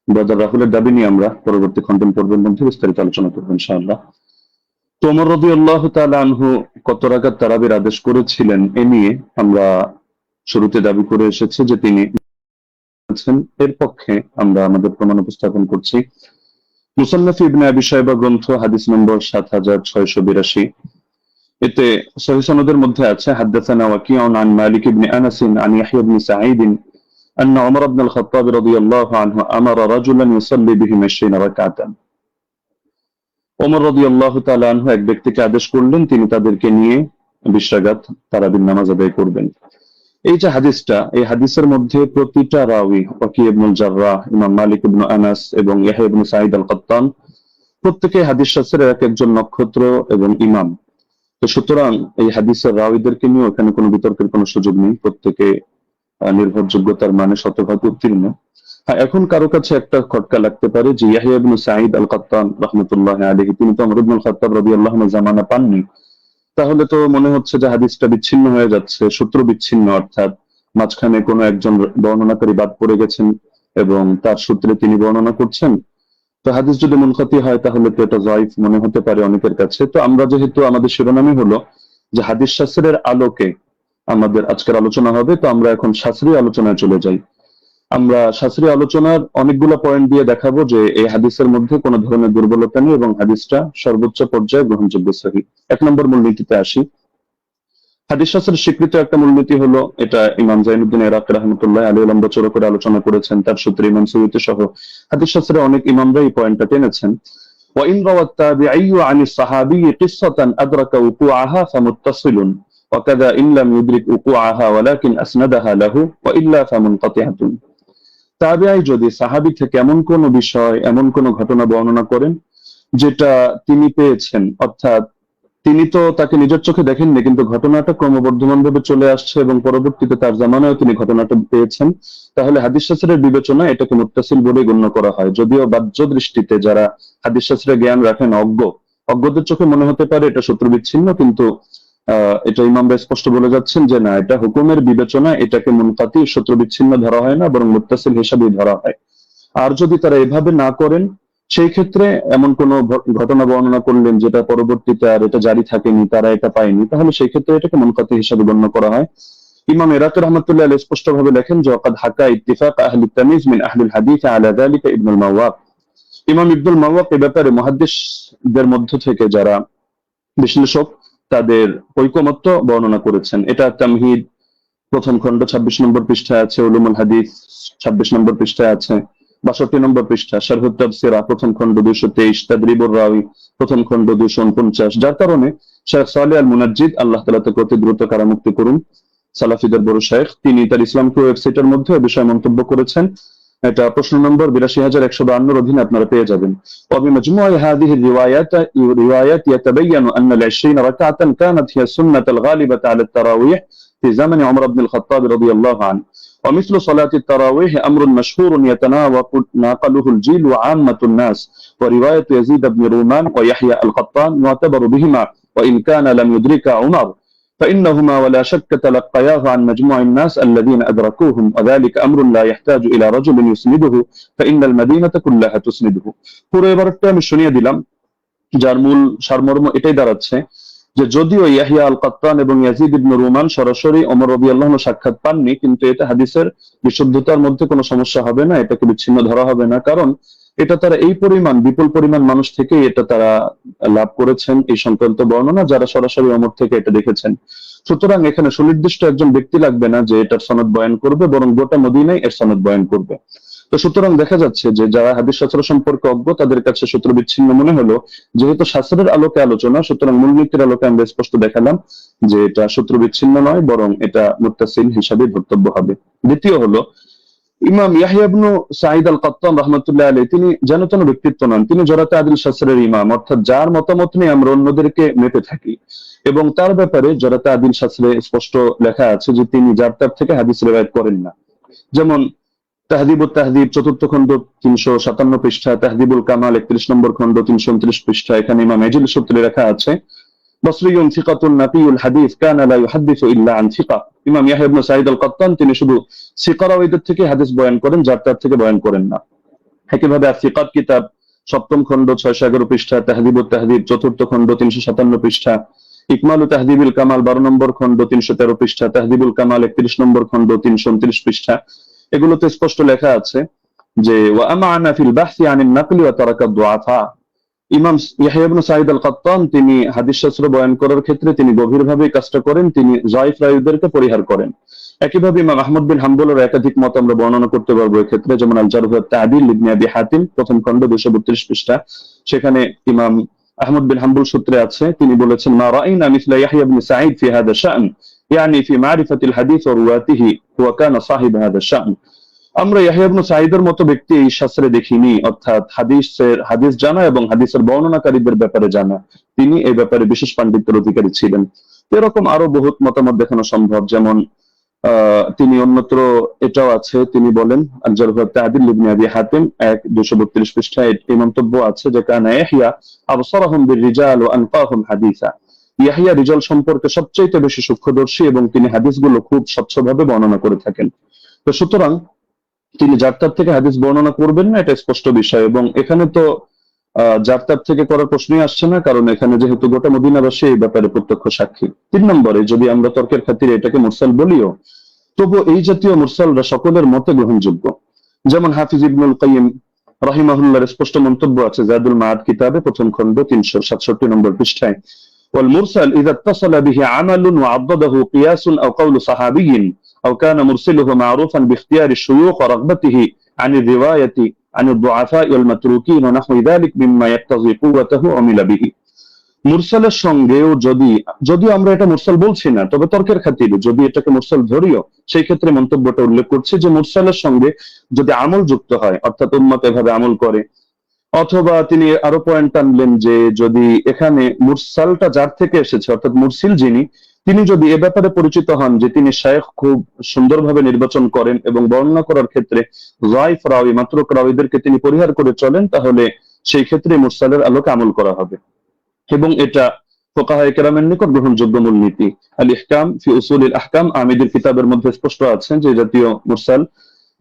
ব্রাদার রাহুলের দাবি নিয়ে আমরা পরবর্তী খণ্ডন পর্বের মধ্যে বিস্তারিত আলোচনা করবো ইনশাআল্লাহ। তো ওমর রাদিয়াল্লাহু তাআলা আনহু কত রাকাত তারাবির আদেশ করেছিলেন এ নিয়ে আমরা শুরুতে দাবি করে এসেছি যে তিনি এর পক্ষে আমরা আমাদের প্রমাণ উপস্থাপন করছি। মুসান্নাফ ইবনে আবি শাইবা গ্রন্থ হাদিস নম্বর 7682। এতে সহিহ সনদের মধ্যে আছে হাদাসানা ওয়াকিউন আন মালিক ইবনে আনাস আন ইয়াহইয়া ইবনে সাঈদ أن عمر بن الخطاب رضي الله عنه أمر رجلا يصلي بهم 20 ركعة। ওমর রাদিয়াল্লাহু তাআলা আনহু এক ব্যক্তিকে আদেশ করলেন তিনি তাদেরকে নিয়ে 20 রাকাত তারাবির নামাজ আদায় করবেন। এই যে হাদিসটা, এই হাদিসের মধ্যে প্রতিটা রাওয়ী ওয়াকি ইবনুল জাররাহ, ইমাম মালিক ইবনে আনাস এবং ইয়াহইয়া ইবনে সাঈদ আল-কাত্তান প্রত্যেকে হাদিস শাস্ত্রের এক একজন নক্ষত্র এবং ইমাম। তো সুতরাং এই হাদিসের রাওয়ীদেরকে নিয়ে এখানে কোনো বিতর্কের কোনো সুযোগ নেই, প্রত্যেকে নির্ভরযোগ্যতার মানে শতভাগ উত্তীর্ণ। হ্যাঁ, এখন কারো কাছে একটা খটকা লাগতে পারে যে ইয়াহইয়া ইবনে সাঈদ আল-কাত্তান রাহমাতুল্লাহি আলাইহি তিনি তো ওমর ইবনুল খাত্তাব রাদিয়াল্লাহু আনহু জামানা পাননি, তাহলে তো মনে হচ্ছে যে হাদিসটা বিচ্ছিন্ন হয়ে যাচ্ছে, সূত্র বিচ্ছিন্ন, অর্থাৎ মাঝখানে কোনো একজন বর্ণনাকারী বাদ পড়ে গেছেন এবং তার সূত্রে তিনি বর্ণনা করছেন। তো হাদিস যদি মুনকাতি হয় তাহলে তো এটা যায়িফ মনে হতে পারে অনেকের কাছে। তো আমরা যেহেতু আমাদের শিরোনামই হলো যে হাদিস শাস্ত্রের আলোকে আমাদের আজকের আলোচনা হবে, তো আমরা এখন শাস্ত্রীয় আলোচনায় চলে যাই। আমরা শাস্ত্রীয় আলোচনার অনেকগুলো পয়েন্ট দিয়ে দেখাবো যে এই হাদিসের মধ্যে কোনো ধরনের দুর্বলতা নেই এবং হাদিসটা সর্বোচ্চ পর্যায়ে গ্রহণযোগ্য সহিহ। 1 নম্বর মূলনীতিতে আসি। হাদিস শাস্ত্রের স্বীকৃত একটা মূলনীতি হলো, এটা ইমাম জাইনুদ্দিন ইরাকি রাহমাতুল্লাহি আলাইহি লম্বা চওড়া করে আলোচনা করেছেন, তার সূত্রে ইমাম সুয়ুতী সহ হাদিস শাস্ত্রের অনেক ইমামরা এই পয়েন্টটা টেনেছেন। وإن روى التابعي عن الصحابي قصة أدرك وقوعها فمتصل وكذا إن لم يدرك وقوعها ولكن أسندها له وإلا فمنقطعة। তাবিঈ যদি সাহাবী থেকে এমন কোন বিষয়, এমন কোন ঘটনা বর্ণনা করেন যেটা তিনি পেয়েছেন, অর্থাৎ তিনি তো তাকে নিজের চোখে দেখেননি কিন্তু ঘটনাটা ক্রমবর্ধমান ভাবে চলে আসছে এবং পরবর্তীতে তার জামানায় তিনি ঘটনাটা পেয়েছেন, তাহলে হাদিস শাস্ত্রের বিবেচনায় এটাকে মুত্তাসিল বলে গণ্য করা হয়। যদিও বাহ্য দৃষ্টিতে যারা হাদিস শাস্ত্রের জ্ঞান রাখেন অজ্ঞদের চোখে মনে হতে পারে এটা সূত্র বিচ্ছিন্ন, কিন্তু এটা ইমামরা স্পষ্ট বলে যাচ্ছেন যে না, এটা হুকুমের বিবেচনায় এটাকে মুনকাতি সূত্র বিচ্ছিন্ন ধরা হয় না, বরং মুত্তাসিল হিসাবেই ধরা হয়। আর যদি তারা এভাবে না করেন, সেই ক্ষেত্রে এমন কোন ঘটনা বর্ণনা করলেন যেটা পরবর্তীতে আর এটা জারি থাকেনি, তারা এটা পায়নি, তাহলে সেই ক্ষেত্রে এটাকে মুনকাতি হিসাবে গণ্য করা হয়। ইমাম ইরাকি রাহমাতুল্লাহি আলাইহি স্পষ্ট ভাবে লেখেন যে ওয়াকাদ হাকা ইত্তিফাক আহলি তামিজ মিন আহলিল হাদিস আলা যালিকা ইবনুল মাওয়াক। ইমাম ইবনুল মাওয়াক এই ব্যাপারে মুহাদ্দিসদের মধ্য থেকে যারা বিশ্লেষক তাদের ঐকমত্য বর্ণনা করেছেন। এটা তামহিদ প্রথম খণ্ড 26 নম্বর পৃষ্ঠায় আছে, উলুমুল হাদিস 26 নম্বর পৃষ্ঠায় আছে, 62 নম্বর পৃষ্ঠা, শারহুত তাফসিরা প্রথম খণ্ড 223, তাদরিবুর রাওয়ী প্রথম খণ্ড 249। যার কারণে শেখ সালেহ আল মুনাজ্জিদ, আল্লাহ তাআলা তাকে অতি দ্রুত কারামুক্তি করুন, সালাফিদের বড় শেখ, তিনি তার ইসলামকে ওয়েবসাইটের মধ্যে এই বিষয়ে মন্তব্য করেছেন। এটা প্রশ্ন নম্বর 82152 অধীনে আপনারা পেয়ে যাবেন। وبمجموع هذه الروايات يتبين أن ال20 ركعة كانت هي السنة الغالبة على التراويح في زمن عمر بن الخطاب رضي الله عنه، ومثل صلاة التراويح أمر مشهور يتناقله الجيل وعامة الناس، ورواية يزيد بن رومان ويحيى القطان يعتبر بهما وإن كان لم يدرك عمر، فإنهما ولا شك تلقياه عن مجموع الناس الذين أدركوهم، وذلك أمر لا يحتاج إلى رجل يسنده فإن المدينة كلها تسنده। পুরো এবারটা আমি শুনিয়ে দিলাম যার মূল সারমর্ম এটাই দাঁড়াচ্ছে যে যদিও ইয়াহিয়া আল কাত্তান এবং ইয়াজিদ ইবনে রুমান সরাসরি ওমর রাদিয়াল্লাহু আনহু সাক্ষাৎ পাননি, কিন্তু এতে হাদিসের বিশুদ্ধতার মধ্যে কোনো সমস্যা হবে না, এটাকে বিচ্ছিন্ন ধরা হবে না, কারণ এটা তারা এই পরিমাণ বিপুল পরিমাণ মানুষ থেকে এটা তারা লাভ করেছেন এই সংক্রান্ত বর্ণনা, যারা সরাসরি ওমর থেকে এটা দেখেছেন। সুতরাং এখানে সুনির্দিষ্ট একজন ব্যক্তি লাগবে না যে এটার সনদ বয়ান করবে, বরং গোটা মদিনায় এর সনদ বয়ান করবে। তো সুতরাং দেখা যাচ্ছে যে যারা হাদিস শাস্ত্র সম্পর্কে অজ্ঞ তাদের কাছে সূত্র বিচ্ছিন্ন মনে হলো, যেহেতু শাস্ত্রের আলোকে আলোচনা, সুতরাং মূলনীতির আলোকে আমরা স্পষ্ট দেখালাম যে এটা সূত্র বিচ্ছিন্ন নয়, বরং এটা মুত্তাসিল হিসাবে ধর্তব্য হবে। দ্বিতীয় হলো ইমাম ইয়াহইয়া ইবনে সাঈদ আল কাত্তান রাহমাতুল্লাহ আলাইহি, তিনি যেন তেন ব্যক্তিত্ব নন, তিনি জরাতে আদিল শাস্ত্রের ইমাম, অর্থাৎ যার মতামত নিয়ে আমরা অন্যদেরকে মেপে থাকি, এবং তার ব্যাপারে জরাতে আদিল শাস্ত্রে স্পষ্ট লেখা আছে যে তিনি যার তার থেকে হাদিস রিওয়ায়াত করেন না। যেমন তাহদিবুত তাহদিব ৪র্থ খণ্ড ৩৫৭ পৃষ্ঠা, তাহদিবুল কামাল ৩১ নম্বর খণ্ড ৩২৯ পৃষ্ঠা, এখানে ইমাম এজিল সূত্রে লেখা আছে বসরিয়ুন সিকাতুন নাবিয়ুল হাদিস কানা লা ইউহাদ্দিসু ইল্লা আন সিকা। ইমাম ইয়াহইয়া ইবনে সাঈদ আল কাত্তান তিনি শুধু সিকা রাওয়ীদের থেকে হাদিস বয়ান করেন, যার তার থেকে বয়ান করেন না। একইভাবে সিকাত কিতাব ৭ম খণ্ড ৬১১ পৃষ্ঠা, তাহদিবুত তাহদিব ৪র্থ খণ্ড ৩৫৭ পৃষ্ঠা, ইকমালু তাহদিবুল কামাল ১২ নম্বর খণ্ড ৩১৩ পৃষ্ঠা, তাহদিবুল কামাল ৩১ নম্বর খণ্ড ৩২৯ পৃষ্ঠা, এগুলোতে স্পষ্ট লেখা আছে যে ওয়া আমানা ফিল বাহসি আনিন নাকলি ওয়া তারাকা দুআফা। ইমাম ইয়াহইয়া ইবনে সাঈদ আল কাত্তান তিনি হাদিস শাস্ত্র বয়ান করার ক্ষেত্রে তিনি গভীরভাবে কাজটা করেন, তিনি যায়িফ রাওয়ীদেরকে পরিহার করেন। একইভাবে ইমাম আহমদ বিন হাম্বলের একাধিক মত আমরা বর্ণনা করতে পারবো এই ক্ষেত্রে, যেমন আল জারহ ওয়াত তা'দীল ইবনে আবি হাতিম ১ম খণ্ড ২৩২ পৃষ্ঠা, সেখানে ইমাম আহমদ বিন হাম্বল সূত্রে আছে, তিনি বলেছেন মা রাআইনা মিসলা ইয়াহইয়া ইবনে সাঈদ ফি হাদা শা'n ইয়ানি ফি মারিফাতিল হাদিস ওয়া রুওয়াতিহি ওয়া কানা সাহিব হাদা শা'n। আমরা ইয়াহইয়া ইবনে সাঈদের মতো ব্যক্তি এই শাস্ত্রে দেখিনি, অর্থাৎ হাদিস জানা এবং হাদিসের বর্ণনাকারীদের ব্যাপারে জানা, তিনি এই ব্যাপারে বিশেষ পাণ্ডিত্যের অধিকারী ছিলেন। এরকম আরো বহুত মতামত দেখানো সম্ভব, যেমন তিনি অন্যত্র এটাও আছে, তিনি বলেন আল জারহ ওয়াত তা'দীল ইবনে আবি হাতিম ১-২৩২ পৃষ্ঠায় এই মন্তব্য আছে যে কানা ইয়াহইয়া আবসারাহুম বির-রিজাল ওয়া আনফাহুম হাদিসা। ইয়াহইয়া রিজাল সম্পর্কে সবচেয়ে বেশি সূক্ষ্মদর্শী এবং তিনি হাদিসগুলো খুব স্বচ্ছভাবে বর্ণনা করে থাকেন। তো সুতরাং তিনি যার তার থেকে হাদিস বর্ণনা করবেন না, এটা স্পষ্ট বিষয়, এবং এখানে তো যার তার থেকে করার প্রশ্নই আসছে না, কারণ এখানে যেহেতু গোটা মদিনাবাসী এই ব্যাপারে প্রত্যক্ষ সাক্ষী। ৩ নম্বরে যদি আমরা তর্কের খাতিরে এটাকে মুরসাল বলিও, তবু এই জাতীয় মুরসালরা সকলের মতে গ্রহণযোগ্য। যেমন হাফিজ ইবনুল কাইয়িম রাহিমাহুল্লাহর স্পষ্ট মন্তব্য আছে জাদুল মাআদ কিতাবে ১ম খণ্ড ৩৬৭ নম্বর পৃষ্ঠায়, ওয়াল মুরসাল ইযা ইত্তাসালা বিহি আমালুন ওয়া আদ্দাদাহু কিয়াসুন আও কাউলু সাহাবিয়্যিন أو كان مرسله معروفا باختيار الشيوخ ورغبته عن الرواية عن الضعفاء والمتروكين ونحو ذلك مما يقتضي قوته عمل به। মুরসালের সঙ্গেও যদিও আমরা এটা মুরসাল বলছি না, তবে তর্কের খাতিরে যদি এটাকে মুরসাল ধরিও, সেই ক্ষেত্রে মন্তব্যটা উল্লেখ করছে যে মুরসালের সঙ্গে যদি আমল যুক্ত হয়, অর্থাৎ উম্মত এভাবে আমল করে, অথবা তিনি আরো পয়েন্ট আনলেন যে যদি এখানে মুরসালটা যার থেকে এসেছে, অর্থাৎ মুরসিল যিনি, তিনি যদি এ ব্যাপারে পরিচিত হন যে তিনি শায়খ খুব সুন্দরভাবে নির্বাচন করেন এবং বর্ণনা করার ক্ষেত্রে যায়িফ রাওয়ী মাতরুক রাওয়ীদেরকে তিনি পরিহার করে চলেন, তাহলে সেই ক্ষেত্রে মুরসালের আলোকে আমল করা হবে, এবং এটা ফুকাহায়ে কেরামের নিকট গ্রহণযোগ্য মূলনীতি। আল ইহকাম ফি উসুলিল আহকাম আমিদের কিতাবের মধ্যে স্পষ্ট আছে যে জাতীয় মুরসাল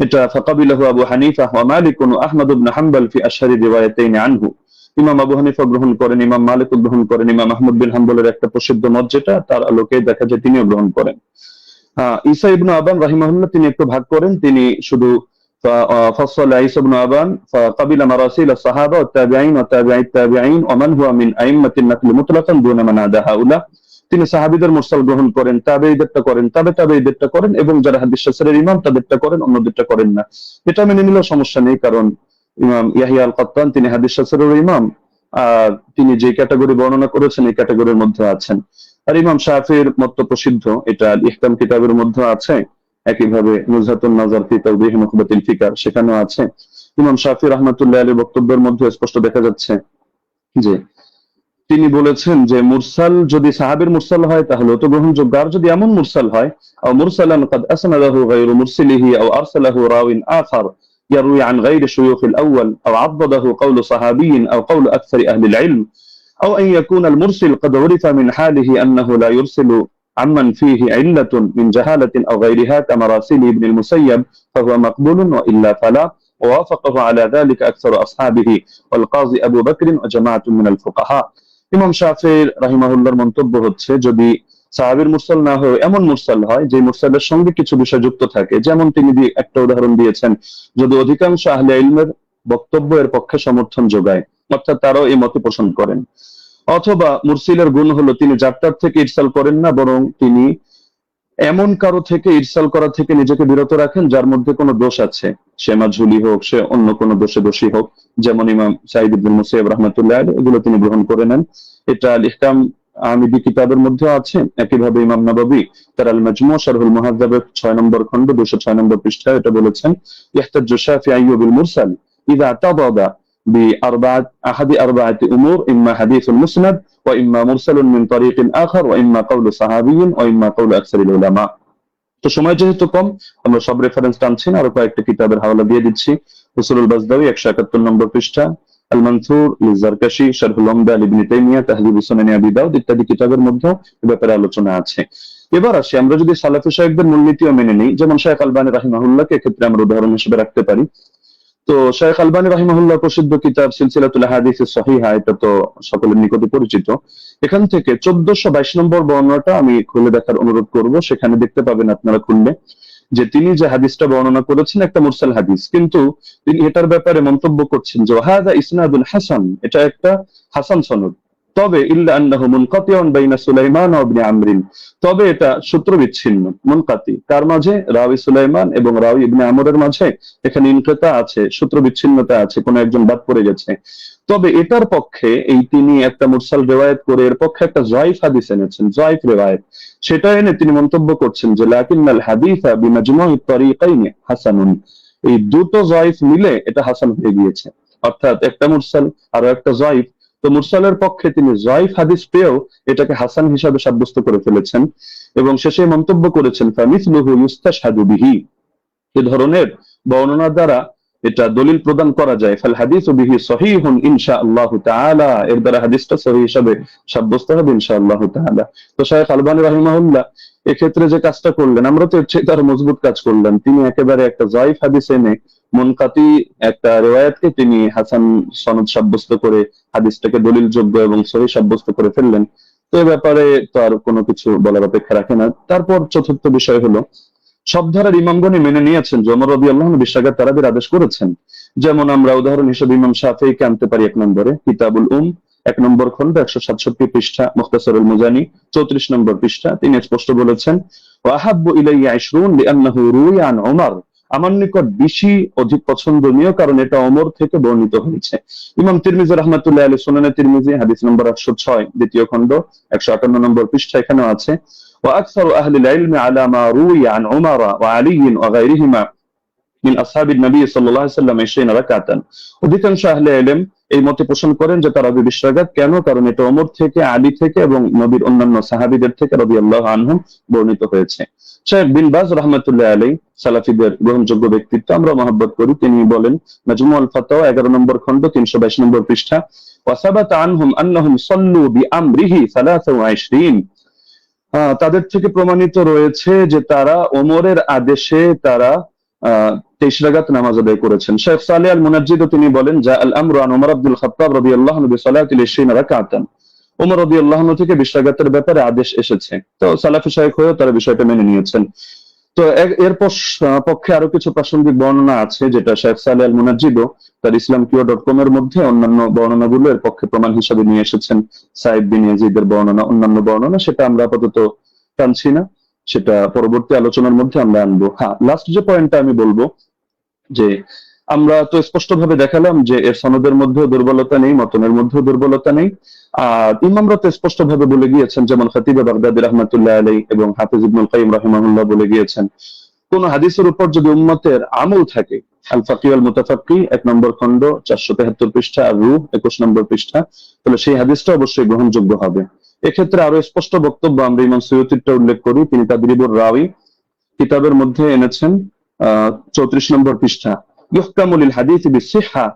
এটা ফাকাবিলাহু আবু হানিফা ওয়া মালিক ওয়া আহমদ ইবনে হাম্বল ফি আশহারি রিওয়ায়াতাইন আনহু। ইমাম আবু হানিফা গ্রহণ করেন, ইমাম মালিক গ্রহণ করেন, ইমাম আহমদ বিন হাম্বলের একটা প্রসিদ্ধ মত যেটা তার আলোকে দেখা যায় তিনিও গ্রহণ করেন। ঈসা ইবনে আবান রাহিমাহুল্লাহ তিনি একটু ভাগ করেন, তিনি শুধু ফাসালা ঈসা ইবনে আবান ফাকাবিলা মারাসিল আস-সাহাবা ওয়া তাবিঈন ওয়া তাবিঈত তাবিঈন ওয়া মান হুয়া মিন আইম্মাতিন নাকল মুতলাকান দুনা মান আদা হাউলা। তিনি সাহাবীদের মুরসাল গ্রহণ করেন, তাবেঈদেরটা করেন, তাবেঈদেরটা করেন, এবং যারা হাদিস শাস্ত্রের ইমাম তাদেরটা করেন, অন্যদেরটা করেন না। এটা মেনে নিলেও সমস্যা নেই, কারণ ইমাম ইয়াহইয়া আল কাত্তান তিনি হাদিস শাস্ত্রের ইমাম, আর তিনি যে ক্যাটাগরি বর্ণনা করেছেন এই ক্যাটাগরির মধ্যে আছেন। আর ইমাম শাফির মত প্রসিদ্ধ, এটা আল ইহকাম কিতাবের মধ্যে আছে, একইভাবে নুজহাতুন নাজার ফি তাওদীহ মুখবাতিল ফিকার সেখানেও আছে। ইমাম শাফি রাহমাতুল্লাহ আলাইহির বক্তব্যের মধ্যে স্পষ্ট দেখা যাচ্ছে যে তিনি বলেছেন যে মুরসাল যদি সাহাবীর মুরসাল হয় তাহলে তো গ্রহণযোগ্য, আর যদি এমন মুরসাল হয় আও মুরসালান কাদ আসনাদাহু গায়রু মুরসিলিহি আও আরসালাহু রাওয়িন আখার يروي عن غير شيوخ الأول أو عضده قول صحابي أو قول أكثر أهل العلم أو أن يكون المرسل قد عرف من حاله أنه لا يرسل عمن فيه علة من جهالة أو غيرها كمراسيل ابن المسيب فهو مقبول وإلا فلا ووافقه على ذلك أكثر أصحابه والقاضي أبو بكر وجماعة من الفقهاء ইমাম শাফিঈ রাহিমাহুল্লাহর মন্তব্য হচ্ছে, যদি সাহাবীর মুরসাল না হয় এমন মুরসাল হয় যে মুরসালের সঙ্গে কিছু বিষয় যুক্ত থাকে, যেমন তিনি একটা উদাহরণ দিয়েছেন, যদি অধিকাংশ আহলে ইলমের বক্তব্য এর পক্ষে সমর্থন যোগায়, অর্থাৎ তারাও এই মতে পোষণ করেন। অথবা মুরসিলের গুণ হলো তিনি যাত্রার থেকে ইরসাল করেন না, বরং তিনি এমন কারো থেকে ইরসাল করা থেকে নিজেকে বিরত রাখেন যার মধ্যে কোনো দোষ আছে, সে মাঝুলি হোক, সে অন্য কোনো দোষে দোষী হোক, যেমন ইমাম সাঈদ ইবনে মুসাইয়্যিব রাহমাতুল্লাহ আলাইহি, এগুলো তিনি গ্রহণ করে নেন। এটা আল ইহকাম আমিদি কিতাবের মধ্যে আছে। একইভাবে ইমাম নববী তার আল মাজমু' শারহুল মুহাদ্দাবের 6 নম্বর খণ্ড 206 নম্বর পৃষ্ঠায় এটা বলেছেন, ইহতাজ্জু শাফিঈ বিল মুরসাল ইযা তাদাদা بأربعة أحد أربعة أمور، إما حديث مسند وإما مرسل من طريق آخر وإما قول صحابي وإما قول أكثر العلماء। তো সময় যেহেতু কম, আমরা সব রেফারেন্স টানছি না, আরো কয়েকটা কিতাবের হাওয়ালা দিয়ে দিচ্ছি। উসুলুল বাজদাওয়ী 171 নম্বর পৃষ্ঠা, আল মানসুর লিজারকাশি, শারহুল উমদা ইবনে তাইমিয়া, তাহযীবুস সুনান আবি দাউদ ইত্যাদি কিতাবের মধ্যে এই ব্যাপারে আলোচনা আছে। এবার আসি, আমরা যদি সালাফি শায়খদের মূলনীতিও মেনে নিই, যেমন শায়খ আলবানী রাহিমাহুল্লাহকে এক্ষেত্রে আমরা উদাহরণ হিসেবে রাখতে পারি। তো শায়খ আলবানী রাহিমাহুল্লাহ প্রসিদ্ধ কিতাব সিলসিলাতুল আহাদিস সহিহা, এটা তো সকলের নিকটে পরিচিত। এখান থেকে 1422 নম্বর বর্ণনাটা আমি খুলে দেখার অনুরোধ করব। সেখানে দেখতে পাবেন আপনারা খুললে যে তিনি যে হাদিসটা বর্ণনা করেছেন একটা মুরসাল হাদিস, কিন্তু তিনি এটার ব্যাপারে মন্তব্য করছেন যে হাযা ইসনাদুল হাসান, এটা একটা হাসান সনদ। তবে ইল্লা আন্নাহু মুনকাতিউন বাইনা সুলাইমান ওয়া ইবনে আমরিন, তবে এটা সূত্র বিচ্ছিন্ন, মুনকাতি, কার মাঝে? রাওয়ী সুলাইমান এবং রাওয়ী ইবনে আমরের মাঝে এখানে ইনকিতা আছে, সূত্র বিচ্ছিন্নতা আছে, কোন একজন বাদ পড়ে গেছে। তবে এটার পক্ষে এই তিনি একটা মুরসাল রিওয়ায়াত করে এর পক্ষে একটা যায়িফ হাদিস এনেছেন, যায়িফ রিওয়ায়াত, সেটা এনে তিনি মন্তব্য করছেন যে লাকিনাল হাদিসা বিমাজমু'i তারিকাইনি হাসানুন, এই দুটো যায়িফ মিলে এটা হাসান হয়ে গিয়েছে, অর্থাৎ একটা মুরসাল আর একটা যায়িফ। তো মুরসালের পক্ষে তিনি যায়িফ হাদিস পেয়েও এটাকে হাসান হিসাবে সাব্যস্ত করে ফেলেছেন এবং শেষে মন্তব্য করেছেন ফামিসলুহু ইউস্তাশহাদু বিহি, এই ধরনের বর্ণনা দ্বারা এটা দলিল প্রদান করা যায়। ফাল হাদিসু বিহি সহিহুন ইনশাআল্লাহু তাআলা, এর দ্বারা হাদিসটা সহিহ হিসাবে সাব্যস্ত হবে ইনশাআল্লাহু তাআলা। তো শায়খ আলবানী রাহিমাহুল্লাহ এক্ষেত্রে যে কাজটা করলেন, আমরা তো এর চেয়ে তার মজবুত কাজ করলেন। তিনি একেবারে একটা যায়িফ হাদিস এনে মুনকাতি একটা রিওয়ায়াতকে তিনি হাসান সনদ সাব্যস্ত করে হাদিসটাকে দলিলযোগ্য এবং সহিহ সাব্যস্ত করে ফেললেন। তো এই ব্যাপারে তো আর কোনো কিছু বলার অপেক্ষা রাখে না। তারপর চতুর্থ বিষয় হলো, সব ধারার ইমামগণই মেনে নিয়েছেন যে ওমর রাদিয়াল্লাহু আনহু 20 রাকাত তারাবির আদেশ করেছেন। যেমন আমরা উদাহরণ হিসেবে ইমাম শাফিঈকে আনতে পারি 1 নম্বরে, কিতাবুল 1 নম্বর খণ্ড 167 পৃষ্ঠা, মুখতাসারুল মুজানি 34 নম্বর পৃষ্ঠা, তিনি স্পষ্ট বলেছেন ওয়া আহাব্বু ইলাইয়া 20 লিআন্নাহু রুইয়া আন ওমর, আমার নিকট বেশি অধিক পছন্দনীয় কারণ এটা ওমর থেকে বর্ণিত হয়েছে। ইমাম তিরমিজি রাহমাতুল্লাহি আলাইহি সুনানে তিরমিজি হাদিস নম্বর 806 দ্বিতীয় খণ্ড 158 নম্বর পৃষ্ঠা, এখানেও আছে وأكثر أهل العلم على ما روي عن عمر وعلي وغيرهما من أصحاب النبي صلى الله عليه وسلم 20 ركعة, অধিকাংশ আহলে ইলম এই মতে পোষণ করেন যে তারাবি 20 রাকাত। কেন? কারণ এটা ওমর থেকে, আলী থেকে এবং নবীর অন্যান্য সাহাবীদের থেকে রাদিয়াল্লাহু আনহুম বর্ণিত হয়েছে। শাইখ বিন বাজ রাহমাতুল্লাহি আলাইহি সালাফিদের গ্রহণযোগ্য ব্যক্তিত্ব, আমরা মহব্বত করি, তিনি বলেন মাজমুউল ফাতাওয়া 11 নম্বর খণ্ড 322 নম্বর পৃষ্ঠা ওয়া সাবাতা আনহুম আন্নাহুম সাল্লু বিআমরিহি 23, তাদের থেকে প্রমাণিত রয়েছে যে তারা ওমরের আদেশে তারা 23 রাকাত নামাজ আদায় করেছেন। শেখ সালেহ আল মুনাজ্জিদ তিনি বলেন যা আল আমরু আন ওমর আব্দুল খাত্তাব রাদিয়াল্লাহু আনহু বিসালাতিল 20 রাকাতান, ওমর রাদিয়াল্লাহু আনহু থেকে 20 রাকাতের ব্যাপারে আদেশ এসেছে। তো সালাফি শায়খ হয়েও তারা বিষয়টা মেনে নিয়েছেন। তো এর পক্ষে আরো কিছু প্রাসঙ্গিক বর্ণনা আছে, যেটা শেখ সালেহ আল মুনাজ্জিদ তার islamqia.com এর মধ্যে অন্যান্য বর্ণনাগুলো এর পক্ষে প্রমাণ হিসেবে নিয়ে এসেছেন। সাইদ বিন ইয়াজিদের বর্ণনা, অন্যান্য বর্ণনা, সেটা আমরা আপাতত টানছি না, সেটা পরবর্তী আলোচনার মধ্যে আমরা আনবো। হ্যাঁ, লাস্ট যে পয়েন্টটা আমি বলবো যে আমরা তো স্পষ্টভাবে দেখালাম যে এর সনদের মধ্যেও দুর্বলতা নেই, মতনের মধ্যেও দুর্বলতা নেই। আর ইমামরা তো স্পষ্টভাবে বলে গিয়েছেন, যেমন খতিব বাগদাদি রাহমাতুল্লাহ আলাইহি এবং হাফিজ ইবনুল কাইয়িম রাহিমাহুল্লাহ বলে গিয়েছেন, কোন হাদিসের উপর যদি উম্মতের আমল থাকে, আল ফাকিহ আল মুতাফাক্কি 1 নম্বর খণ্ড 473 পৃষ্ঠা আর রূহ 21 নম্বর পৃষ্ঠা, তাহলে সেই হাদিসটা অবশ্যই গ্রহণযোগ্য হবে। এক্ষেত্রে আরো স্পষ্ট বক্তব্য আমরা ইমাম সুয়ুতিরটা উল্লেখ করি, তিনি তাদরিবুর রাওয়ী কিতাবের মধ্যে এনেছেন 34 নম্বর পৃষ্ঠা, ইহকামু লিল হাদিস বিসিহহা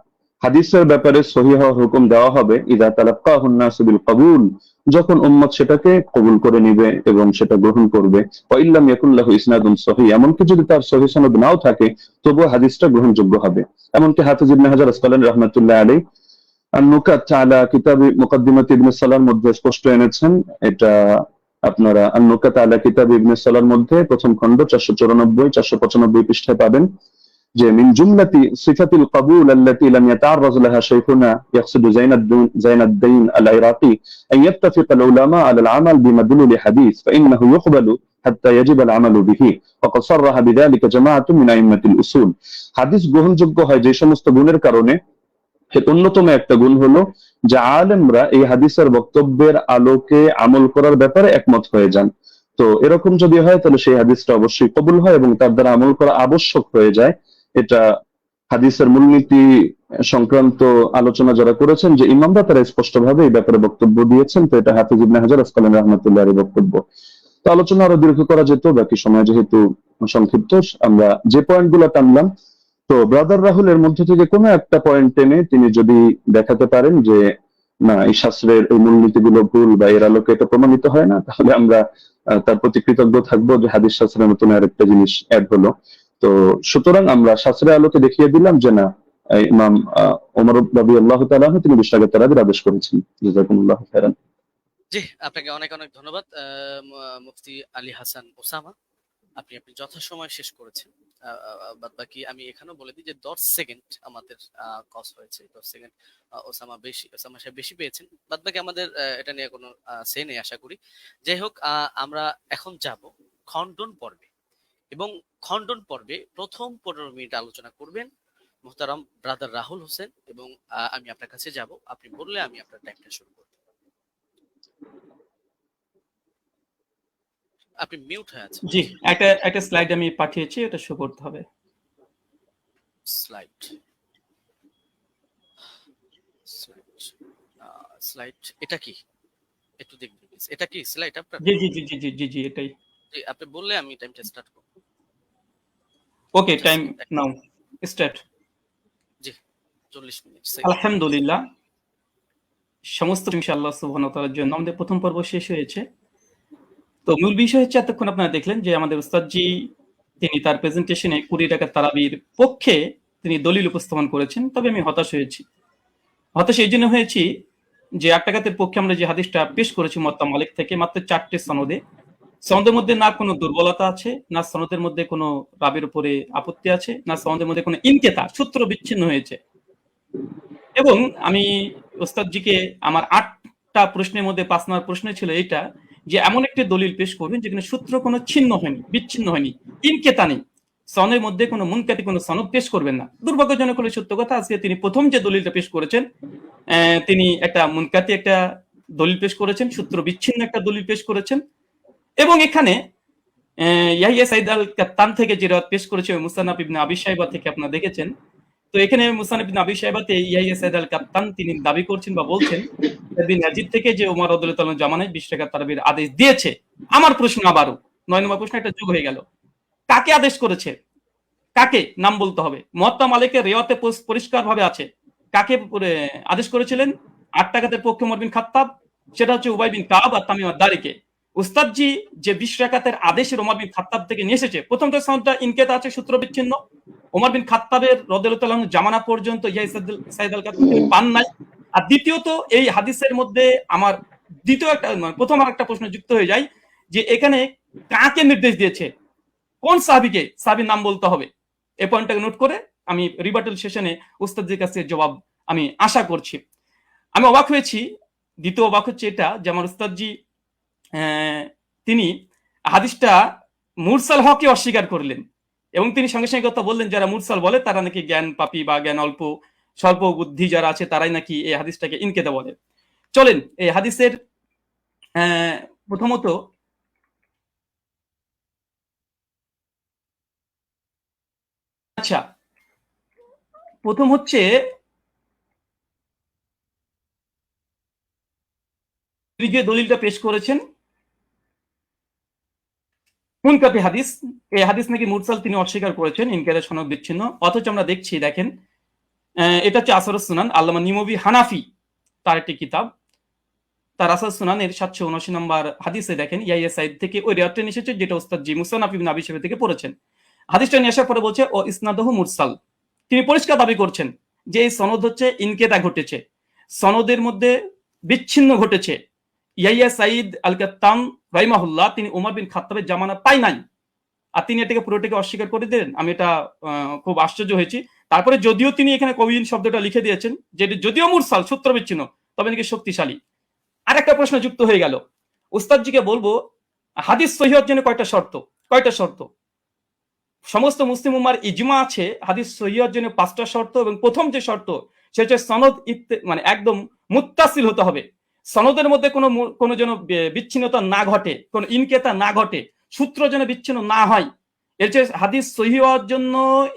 হাদিসের ব্যাপারে সহিহ হওয়ার হুকুম দেওয়া হবে ইদা তালাক্কাহুন নাসু বিল কবুল, যখন উম্মত সেটাকে কবুল করে নিবে এবং সেটা গ্রহণ করবে। ওয়া ইল্লাম ইয়াকুল লাহু ইসনাদুন সহিহ, এমনকি যদি তার সহিহ সনদ নাও থাকে তবুও হাদিসটা গ্রহণযোগ্য হবে। এমনকি হাফিজ ইবনে হাজার আসকালানী রাহমাতুল্লাহ আলাইহি আন-নুকাত আলা কিতাব মুকদ্দিমাত ইবনে সালাহর মধ্যে স্পষ্ট এনেছেন। এটা আপনারা আন-নুকাত আলা কিতাব ইবনে সালাহর মধ্যে প্রথম খণ্ড 494 495 পৃষ্ঠায় পাবেন যে মিন জুমলাতি সিফাতিল কবুল আল্লাতী লাম ইয়াতাআররাজ লাহা শাইখুনা ইয়াকসিদু জাইনাদ্দিন আল-ইরাকি আন ইয়াত্তাফিকা আল-উলামা আলা আল-আমাল বিমাদলুল হাদিস ফাইন্নাহু ইউকবালু হাত্তা ইয়াজিব আল-আমালু বিহি ওয়াকাদ সাররাহা বিযালিকা জামাআতুন মিন আইম্মাতিল উসুল। হাদিস গ্রহণযোগ্য হয় যে সমস্ত গুণের কারণে, এর অন্যতম একটা গুণ হলো যে আলেমরা এই হাদিসের বক্তব্যের আলোকে আমল করার ব্যাপারে একমত হয়ে যান। তো এরকম যদি হয় তাহলে সেই হাদিসটা অবশ্যই কবুল হয় এবং তার দ্বারা আমল করা আবশ্যক হয়ে যায়। এটা হাদিসের মূলনীতি সংক্রান্ত আলোচনা যারা করেছেন যে ইমামরা, তারা স্পষ্টভাবে এই ব্যাপারে বক্তব্য দিয়েছেন। তো এটা হাফিজ ইবনে হাজার আসকালানী রাহমাতুল্লাহির বক্তব্য। তো আলোচনা আরো দীর্ঘ করা যেত, বাকি সময় যেহেতু সংক্ষিপ্ত, আমরা যে পয়েন্টগুলো টানলাম, তো ব্রাদার রাহুলের মধ্যে থেকে কোনো একটা পয়েন্ট টেনে তিনি যদি দেখাতে পারেন যে না, এই শাস্ত্রের এই মূলনীতিগুলো ভুল বা এর আলোকে এটা প্রমাণিত হয় না, তাহলে আমরা তার প্রতি কৃতজ্ঞ থাকবো যে হাদিস শাস্ত্রের নতুন আরেকটা জিনিস অ্যাড হলো। তো সুতরাং আমরা শাস্ত্রের আলোকে দেখিয়ে দিলাম যে না, ইমাম ওমর রাদিয়াল্লাহু তাআলা আনহু তিনি বিশ রাকাত তারাবির আদেশ করেছেন। জাযাকুমুল্লাহু খাইরান। জি, আপনাকে অনেক অনেক ধন্যবাদ মুফতি আলী হাসান ওসামা। আপনি যথাসময়ে শেষ করেছেন। বাদ বাকি আমি এখানেও বলে দিই যে 10 সেকেন্ড আমাদের কস হয়েছে। 10 সেকেন্ড ওসামা সাহেব বেশি পেয়েছেন। বাদ বাকি আমাদের এটা নিয়ে কোনো সে নেই আশা করি। যাই হোক, আমরা এখন যাব খণ্ডন পর্বে, এবং খণ্ডন পর্বে প্রথম 15 মিনিট আলোচনা করবেন মুহতারাম ব্রাদার রাহুল হোসেন, এবং আমি আপনার কাছে যাব, আপনি বললে আমি আপনার টাইমটা শুরু করব। আপনি মিউট হয়ে আছেন। জি, একটা স্লাইড আমি পাঠিয়েছি, এটা শো করতে হবে। স্লাইড স্লাইড এটা কি একটু দেখবেন প্লিজ। এটা কি স্লাইড আপনার? জি জি জি জি জি জি জি এটাই। জি, আপনি বললে আমি টাইমটা স্টার্ট করব। ওকে, টাইম নাও স্টার্ট। জি, 40 মিনিট। আলহামদুলিল্লাহ, সমস্ত ইনশাআল্লাহ সুবহানাহু ওয়া তাআলার জন্য আমাদের প্রথম পর্ব শেষ হয়েছে। তো মূল বিষয় হচ্ছে, এতক্ষণ আপনারা দেখলেন যে আমাদের উস্তাদজি তিনি তার প্রেজেন্টেশনে 20 রাকাত তারাবির পক্ষে তিনি দলিল উপস্থাপন করেছেন। তবে আমি হতাশ হয়েছি। হতাশ এই জন্য হয়েছি যে 8 রাকাতের পক্ষে আমরা যে হাদিসটা পেশ করেছি মুয়াত্তা মালিক থেকে, মাত্র 4টে সনদে, সনদের মধ্যে না কোনো দুর্বলতা আছে, না সনদের মধ্যে কোনো রাবির উপরে আপত্তি আছে, না সনদের মধ্যে কোনো ইনকেতা সূত্র বিচ্ছিন্ন হয়েছে। এবং আমি ওস্তাদজিকে আমার 8টা প্রশ্নের মধ্যে 5 নম্বর প্রশ্ন ছিল এইটা, যে এমন একটি দলিল পেশ করবেন যেখানে সূত্র কোনো ছিন্ন হয়নি, বিচ্ছিন্ন হয়নি, ইনকেতা নেই, সনের মধ্যে কোনো মুনকাতি কোনো সনদ পেশ করবেন না। দুর্ভাগ্যজনক হলে সত্য কথা, আজকে তিনি প্রথম যে দলিলটা পেশ করেছেন, তিনি একটা মুনকাতি একটা দলিল পেশ করেছেন, সূত্র বিচ্ছিন্ন একটা দলিল পেশ করেছেন। এবং এখানে ইয়াহিয়া সাইদ আল কাত্তান থেকে যে রাত পেশ করেছে মুসান্নাফ ইবনে আবি শাইবা থেকে আপনারা দেখেছেন। তো এখানে মুসান্নাফ ইবনে আবি শাইবাতে ইয়াহিয়া সাইদ আল কাত্তান তিনি দাবি করছেন বা বলছেন ইবনে ইয়াজিদ থেকে যে ওমর রাদিয়াল্লাহু তাআলা জামানায় 20 রাকাত তারাবির আদেশ দিয়েছে। আমার প্রশ্ন আবারও 9 নম্বর প্রশ্ন একটা যোগ হয়ে গেল, কাকে আদেশ করেছে? কাকে নাম বলতে হবে। মুয়াত্তা মালিকের রিওয়ায়াতে পরিষ্কারভাবে আছে কাকে আদেশ করেছিলেন। 8 রাকাতের পক্ষে ওমর বিন খাত্তাব, সেটা হচ্ছে উবাই বিন কাব আর তামিম আদ-দারিকে। উস্তাদজি যে 20 রাকাতের আদেশের ওমর বিন খাত্তাব থেকে নিয়ে এসেছে, প্রথমটা সনদটা ইনকেতা আছে, সূত্র বিচ্ছিন্ন। ওমর বিন খাত্তাবের রাদিয়াল্লাহু তাআলা জামানা পর্যন্ত ইয়াহিয়া সাইদ আল কাত্তান পান নাই। আর দ্বিতীয়ত, এই হাদিসের মধ্যে আমার দ্বিতীয় একটা প্রথম আরেকটা প্রশ্ন যুক্ত হয়ে যায় যে এখানে কাকে নির্দেশ দিয়েছে, কোন সাহাবীকে, সাহাবীর নাম বলতে হবে। এই পয়েন্টটাকে নোট করে আমি রিবাটল সেশনে উস্তাদজির কাছে জবাব আমি আশা করছি। আমি অবাক হয়েছি, দ্বিতীয় অবাক হচ্ছে এটা যে আমার উস্তাদজি তিনি হাদিসটা মুরসাল হককে অস্বীকার করলেন, এবং তিনি সঙ্গে সঙ্গে কথা বললেন যারা মুরসাল বলে তারা নাকি জ্ঞান পাপী বা জ্ঞান অল্প স্বল্প বুদ্ধি যারা আছে তারাই নাকি এই হাদিসটাকে ইনকেতা বলে। চলেন এই হাদিসের প্রথমত আচ্ছা, প্রথম হচ্ছে যে দলিলটা পেশ করেছেন মুনকাতি হাদিস, এই হাদিস নাকি মুরসাল তিনি অস্বীকার করেছেন, ইনকারের সনদ বিচ্ছিন্ন। অথচ আমরা দেখছি, দেখেন এটা হচ্ছে আসরুস সুনান, আল্লামা নিমবি হানাফি তার একটি কিতাব। তার আসর সুনানের 779 নম্বর হাদিসে দেখেন ইয়াইয়া সাইদ থেকে ওই রিওয়ায়াতটা নিয়ে এসেছে যেটা ওস্তাদ জি মুসান্নাফ ইবনে আবি শাইবা থেকে পড়েছেন। হাদিসটা নিয়ে আসার পরে বলছে ও ইসনাদহু মুরসাল, তিনি পরিষ্কার দাবি করছেন যে এই সনদ হচ্ছে ইনকেতা ঘটেছে, সনদের মধ্যে বিচ্ছিন্ন ঘটেছে। ইয়াইয়া সাইদ আল কাত্তাম রাহিমাহুল্লাহ তিনি উমর বিন খাত্তাবের জামানা পাই নাই, আর তিনি এটাকে পুরোটাকে অস্বীকার করে দিলেন। আমি এটা খুব আশ্চর্য হয়েছি। তারপরে যদিও তিনি এখানে কবিন শব্দটা লিখে দিয়েছেন যে যদিও মুরসাল সূত্র বিচ্ছিন্ন, তবে নাকি শক্তিশালী। আর একটা প্রশ্ন যুক্ত হয়ে গেল, উস্তাদজিকে বলবো হাদিস সহিহ হওয়ার জন্য কয়টা শর্ত? সমস্ত মুসলিম উম্মার ইজমা আছে হাদিস সহিহ হওয়ার জন্য 5টা শর্ত, এবং প্রথম যে শর্ত সেটা হচ্ছে সনদ মানে একদম মুত্তাসিল হতে হবে, সনদের মধ্যে কোনো যেন বিচ্ছিন্নতা না ঘটে, কোনো ইনকেতা না ঘটে, সূত্র যেন বিচ্ছিন্ন না হয়। এর যে হাদিস সহিহ হওয়ার জন্য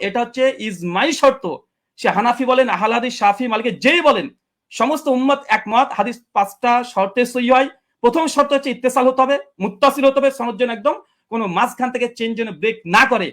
এটা হচ্ছে ইজমাই শর্ত। সে হানাফি বলেন, আহলে হাদিস, শাফি, মালিকি যেই বলেন, সমস্ত উম্মত একমত হাদিস 5টা শর্তে সহিহ হয়। প্রথম শর্ত হচ্ছে ইত্তেসাল হতে হবে, মুত্তাসিল হতে হবে, সনদ যেন একদম কোনো মাঝখান থেকে চেঞ্জ যেন ব্রেক না করে।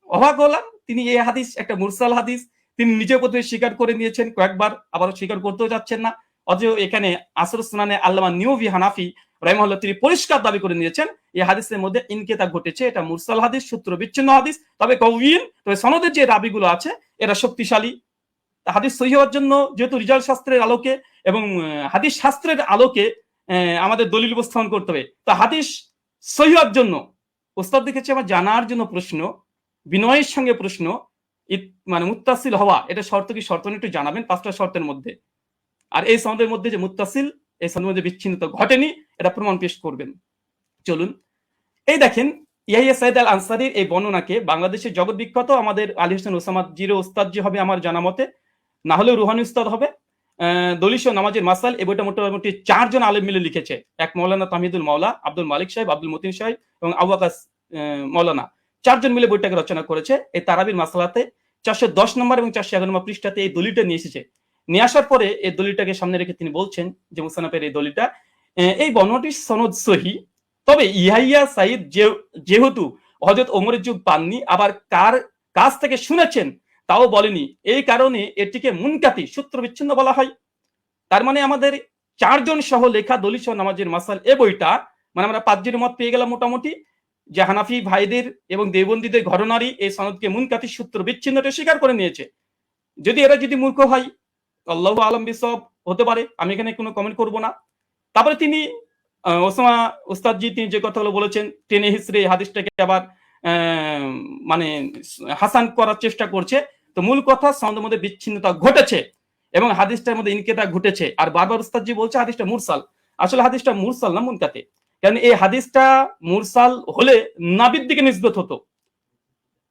অবাক হলাম, তিনি এই হাদিস একটা মুরসাল হাদিস তিনি নিজে প্রথমে স্বীকার করে নিয়েছেন কয়েকবার, আবারও স্বীকার করতেও যাচ্ছেন না। অথচ এখানে আসরুস সুনানে আল্লামা নিমবি হানাফি রাহিমাহুল্লাহ তিনি পরিষ্কার দাবি করে নিয়েছেন এই হাদিসের মধ্যে ইনকেতা ঘটেছে, এটা মুরসাল হাদিস, সূত্র বিচ্ছিন্ন হাদিস, তবে কওয়িন, তবে সনদের যে রাবিগুলো আছে এরা শক্তিশালী। হাদিস সহিহ হওয়ার জন্য যেহেতু রিজাল শাস্ত্রের আলোকে এবং হাদিস শাস্ত্রের আলোকে আমাদের দলিল উপস্থাপন করতে হবে। তো হাদিস সহিহ হওয়ার জন্য ওস্তাদ দেখেছি আমার জানার জন্য প্রশ্ন, বিনয়ের সঙ্গে প্রশ্ন, মানে মুত্তাসিল হওয়া এটা শর্ত কি? শর্ত একটু জানাবেন 5টা শর্তের মধ্যে। আর এই সনদের মধ্যে যে মুত্তাসিল, এই সনদের মধ্যে বিচ্ছিন্নতা ঘটেনি, এটা প্রমাণ পেশ করবেন। চলুন, এই দেখেন ইয়াহিয়া সাইদ আল আনসারীর এই বর্ণনাকে বাংলাদেশের জগৎ বিখ্যাত আমাদের আলী হোসেন ওসামা জিরো ওস্তাদ জি হবে আমার জানা মতে, না হলেও রুহানি উস্তাদ হবে। দলিশ নামাজের মাসাল এই বইটা মোটামুটি 4 জন আলেম মিলে লিখেছে, এক মৌলানা তাহমিদুল মাওলা, আব্দুল মালিক সাহেব, আব্দুল মতিন সাহেব এবং আবু আকাস মৌলানা, 4 জন মিলে বইটাকে রচনা করেছে। এই তারাবির মাসালাতে 410 নম্বর এবং 411 নম্বর পৃষ্ঠাতে এই দলিলটা নিয়ে এসেছে। নিয়ে আসার পরে এই দলিলটাকে সামনে রেখে তিনি বলছেন যে মুসান্নাফের এই দলিলটা, এই বর্ণনাটির সনদ সহি, তবে ইয়াহিয়া সাইদ যেহেতু হযরত ওমরের যুগ পাননি, আবার কার কাছ থেকে শুনেছেন তাও বলেনি, এই কারণে এটিকে মুনকাতি, সূত্র বিচ্ছিন্ন বলা হয়। তার মানে আমাদের 4 জন সহ লেখা দলিল সহ নামাজের মাসাল এ বইটা, মানে আমরা 5 জনের মত পেয়ে গেলাম মোটামুটি, যে হানাফি ভাইদের এবং দেওবন্দীদের ঘটনারই এই সনদকে মুনকাতি, সূত্র বিচ্ছিন্নটা স্বীকার করে নিয়েছে। যদি এরা যদি মূর্খ হয়, আল্লাহু আলাম বিসওয়াব, হতে পারে, আমি এখানে কোনো কমেন্ট করব না। তারপরে তিনি ওসামা উস্তাদজি তিনি যে কথাগুলো বলেছেন টেনে হিসড়ে হাদিসটাকে আবার মানে হাসান করার চেষ্টা করছে। তো মূল কথা সনদের মধ্যে বিচ্ছিন্নতা ঘটেছে এবং হাদিসটার মধ্যে ইনকেতা ঘটেছে। আর বারবার উস্তাদজি বলছে হাদিসটা মুরসাল, আসলে হাদিসটা মুরসাল না মুনকাতে, কারণ এই হাদিসটা মুরসাল হলে নবীর দিকে নিসবত হতো,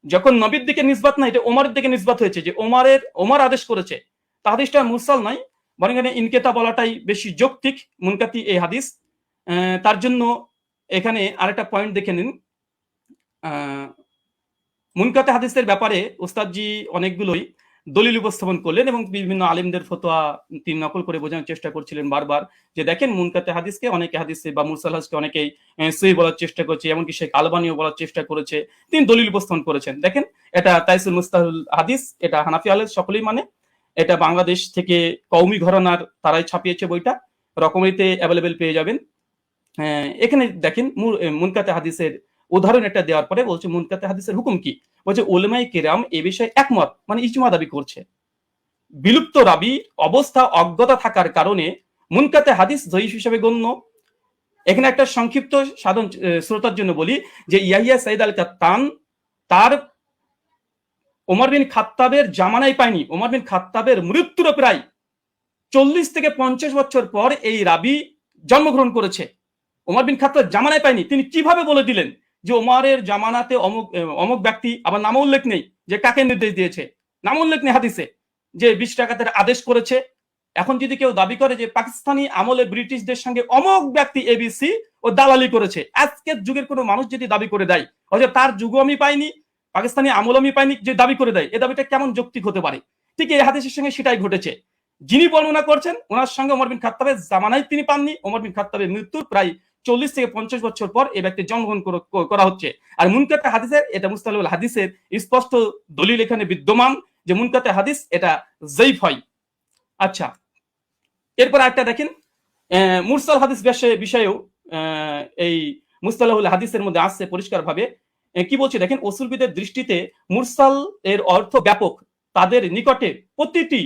যখন নবীর দিকে নিসবত না, এটা ওমরের দিকে নিসবত হয়েছে, যে ওমর আদেশ করেছে, তা হাদিসটা মুরসাল নাই, বরং এখানে ইনকেতা বলাটাই বেশি যৌক্তিক, মুনকাতি এই হাদিস। তার জন্য এখানে আরেকটা পয়েন্ট দেখে নিন, মুনকাতে হাদিসের ব্যাপারে উস্তাদজি অনেকগুলোই দলিল উপস্থাপন করলেন এবং বিভিন্ন আলেমদের ফতোয়া তিনি নকল করে বোঝানোর চেষ্টা করছিলেন বারবার, যে দেখেন মুনকাতে হাদিসকে অনেকে হাদিসে বা মুরসাল হাদিসকে অনেকেই সহিহ বলার চেষ্টা করছে, এমনকি শেখ আলবানিও বলার চেষ্টা করেছে, তিনি দলিল উপস্থাপন করেছেন। দেখেন এটা তাইসুল মুস্তাহুল হাদিস, এটা হানাফি আলেম সকলেই মানে, এটা বাংলাদেশ থেকে কওমি ঘরানার তারাই ছাপিয়েছে বইটা, রকমারিতে অ্যাভেলেবেল পেয়ে যাবেন। এখানে দেখেন মুনকাতে হাদিসের উদাহরণ একটা দেওয়ার পরে বলছে মুনকাতে হাদিসের হুকুম কি, বলছে উলামায়ে কেরাম এ বিষয়ে একমত, মানে ইজমা দাবি করছে। বিলুপ্ত রাবি অবস্থা অজ্ঞতা থাকার কারণে মুনকাতে হাদিস দঈফ হিসেবে গণ্য। এখানে একটা সংক্ষিপ্ত সাধারণ শ্রোতার জন্য বলি যে ইয়াহিয়া সাইদ আল কাত্তান তার ওমর বিন খাত্তাবের জামানায় পায়নি, ওমর বিন খাত্তাবের মৃত্যুর প্রায় 40 থেকে 50 বছর পর এই রাবি জন্মগ্রহণ করেছে। ওমর বিন খাত্তাব জামানায় পায়নি, তিনি কিভাবে বলে দিলেন যে ওমরের জামানাতে অমুক ব্যক্তি, আবার নাম উল্লেখ নেই যে কাকে নির্দেশ দিয়েছে, নাম উল্লেখ নেই হাদিসে যে 20 টাকাতের আদেশ করেছে। এখন যদি কেউ দাবি করে যে পাকিস্তানি আমলে ব্রিটিশদের সঙ্গে অমুক ব্যক্তি এবিসি ও দালালি করেছে, আজকের যুগের কোনো মানুষ যদি দাবি করে দেয় অথবা তার যুগও আমি পাইনি, পাকিস্তানি আমল আমি পাইনি, যে দাবি করে দেয়, এই দাবিটা কেমন যৌক্তিক হতে পারে? ঠিক এই হাদিসের সঙ্গে সেটাই ঘটেছে। যিনি বর্ণনা করছেন ওনার সঙ্গে ওমর বিন খাত্তাবের জামানায় তিনি পাননি, ওমর বিন খাত্তাবের মৃত্যুর প্রায় 40 থেকে 50 বছর পর এই ব্যক্তি জন্মগ্রহণ করা হচ্ছে। আর মুনকাতে হাদিসের, এটা মুস্তালাহুল হাদিসের স্পষ্ট দলিল এখানে বিদ্যমান যে মুনকাতে হাদিস এটা যায়ীফ হয়। আচ্ছা, এরপর একটা দেখেন মুরসাল হাদিস বিষয়েও এই মুস্তালাহুল হাদিসের মধ্যে আসছে পরিষ্কার ভাবে। কি বলছে দেখেন, উসুলবিদের দৃষ্টিতে মুরসাল এর অর্থ ব্যাপক। তাদের নিকটে প্রতিটি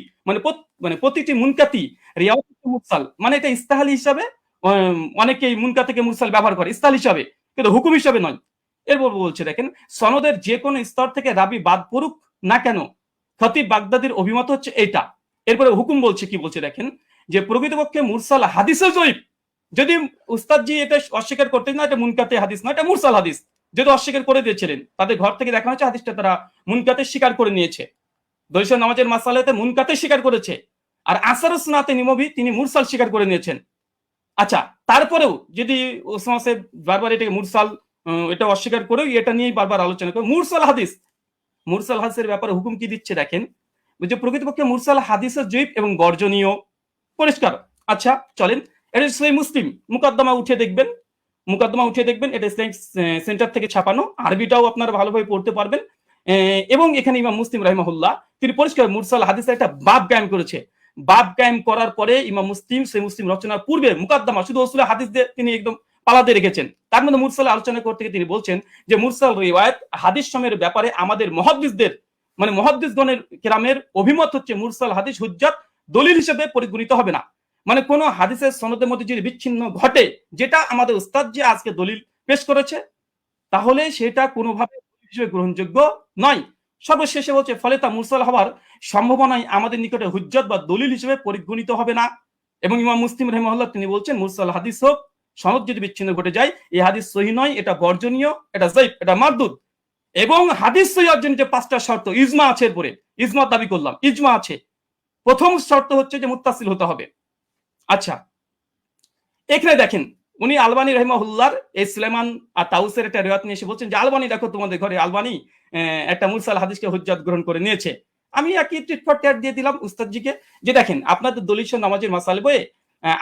প্রতিটি মুনকাতি রিওয়ায়াত মুরসাল, মানে এটা ইস্তাহালি হিসাবে অনেকেই মুনকা থেকে মুরসাল ব্যবহার করে ইস্তাহাল হিসাবে, কিন্তু হুকুম হিসাবে নয়। এরপর বলছে দেখেন, সনদের যে কোনো স্তর থেকে রাবি বাদ পড়ুক না কেন, খতিব বাগদাদির অভিমত হচ্ছে এটা। এরপরে হুকুম বলছে, কি বলছে দেখেন, যে প্রকৃতপক্ষে মুরসাল হাদিসে জয়ীফ। যদি উস্তাদজি এটা অস্বীকার করতেন না এটা মুনকাতে হাদিস না, এটা মুরসাল হাদিস, যদি অস্বীকার করে দিয়েছিলেন, তাদের ঘর থেকে দেখা হচ্ছে হাদিসটা তারা মুনকাতে স্বীকার করে নিয়েছে। দৈশা নামাজের মাসালাতে মুনকাতে স্বীকার করেছে, আর আসারুস সুন্নাতে নিমবি তিনি মুরসাল স্বীকার করে নিয়েছেন। আচ্ছা, তারপরেও যদি ওসমান সাহেব বারবার এটাকে মুরসাল এটা অস্বীকার করেও এটা নিয়েই বারবার আলোচনা করে মুরসাল হাদিসের ব্যাপারে হুকুম কি দিচ্ছে দেখেন, যে প্রকৃতপক্ষে মুরসাল হাদিসের জয়ীফ এবং বর্জনীয়, পরিষ্কার। আচ্ছা চলেন, এটা সহিহ মুসলিম মুকদ্দমা উঠে দেখবেন, এটা ইসলামিক সেন্টার থেকে ছাপানো, আরবিটাও আপনারা ভালোভাবে পড়তে পারবেন। এবং এখানে ইমাম মুসলিম রাহিমাহুল্লাহ তিনি পরিষ্কার মুরসাল হাদিসের একটা বাব কায়েম করেছে। বাব কায়েম করার পরে ইমাম মুসলিম সহিহ মুসলিম রচনার পূর্বে মুকদ্দমা শুধু উসুল হাদিস দিয়ে তিনি একদম পালাতে রেখেছেন। তার মধ্যে মুরসাল আলোচনা করতে গিয়ে তিনি বলছেন যে মুরসাল রিওয়ায়াত হাদিস সময়ের ব্যাপারে আমাদের মুহাদ্দিসগণের কেরামের অভিমত হচ্ছে মুরসাল হাদিস হুজ্জাত দলিল হিসেবে পরিগণিত হবে না। মানে কোন হাদিসের সনদের মধ্যে যদি বিচ্ছিন্ন ঘটে, যেটা আমাদের উস্তাদ যে আজকে দলিল পেশ করেছে, তাহলে সেটা কোনোভাবে হিসেবে গ্রহণযোগ্য নয়। সর্বশেষে বলছে ফলে তা মুরসাল হওয়ার সম্ভাবনায় আমাদের নিকটে হুজ্জত বা দলিল হিসেবে পরিগণিত হবে না। এবং ইমাম মুসলিম রাহিমাহুল্লাহ তিনি বলছেন মুরসাল হাদিস হোক, সনদ যদি বিচ্ছিন্ন ঘটে যায়, এই হাদিস সহিহ নয়, এটা বর্জনীয়, এটা যায়ীফ, এটা মারদুদ। এবং হাদিস সহিহ অর্জনের যে 5টা শর্ত, ইজমা আছে, এরপরে ইজমা দাবি করলাম, ইজমা আছে। প্রথম শর্ত হচ্ছে যে মুত্তাসিল হতে হবে। আচ্ছা, এখানে দেখেন উনি আলবানী রাহিমাহুল্লাহর এই সুলাইমান আর তাউসের একটা রিওয়ায়াত নিয়ে এসে বলছেন যে আলবানী দেখো তোমাদের ঘরে আলবানী একটা মুরসাল হাদিসকে হুজ্জাত গ্রহণ করে নিয়েছে। আমি একই ট্রিট ফর ট্যাট দিয়ে দিলাম উস্তাদজিকে, যে দেখেন আপনাদের দলিল নামাজের মাসাল বইয়ে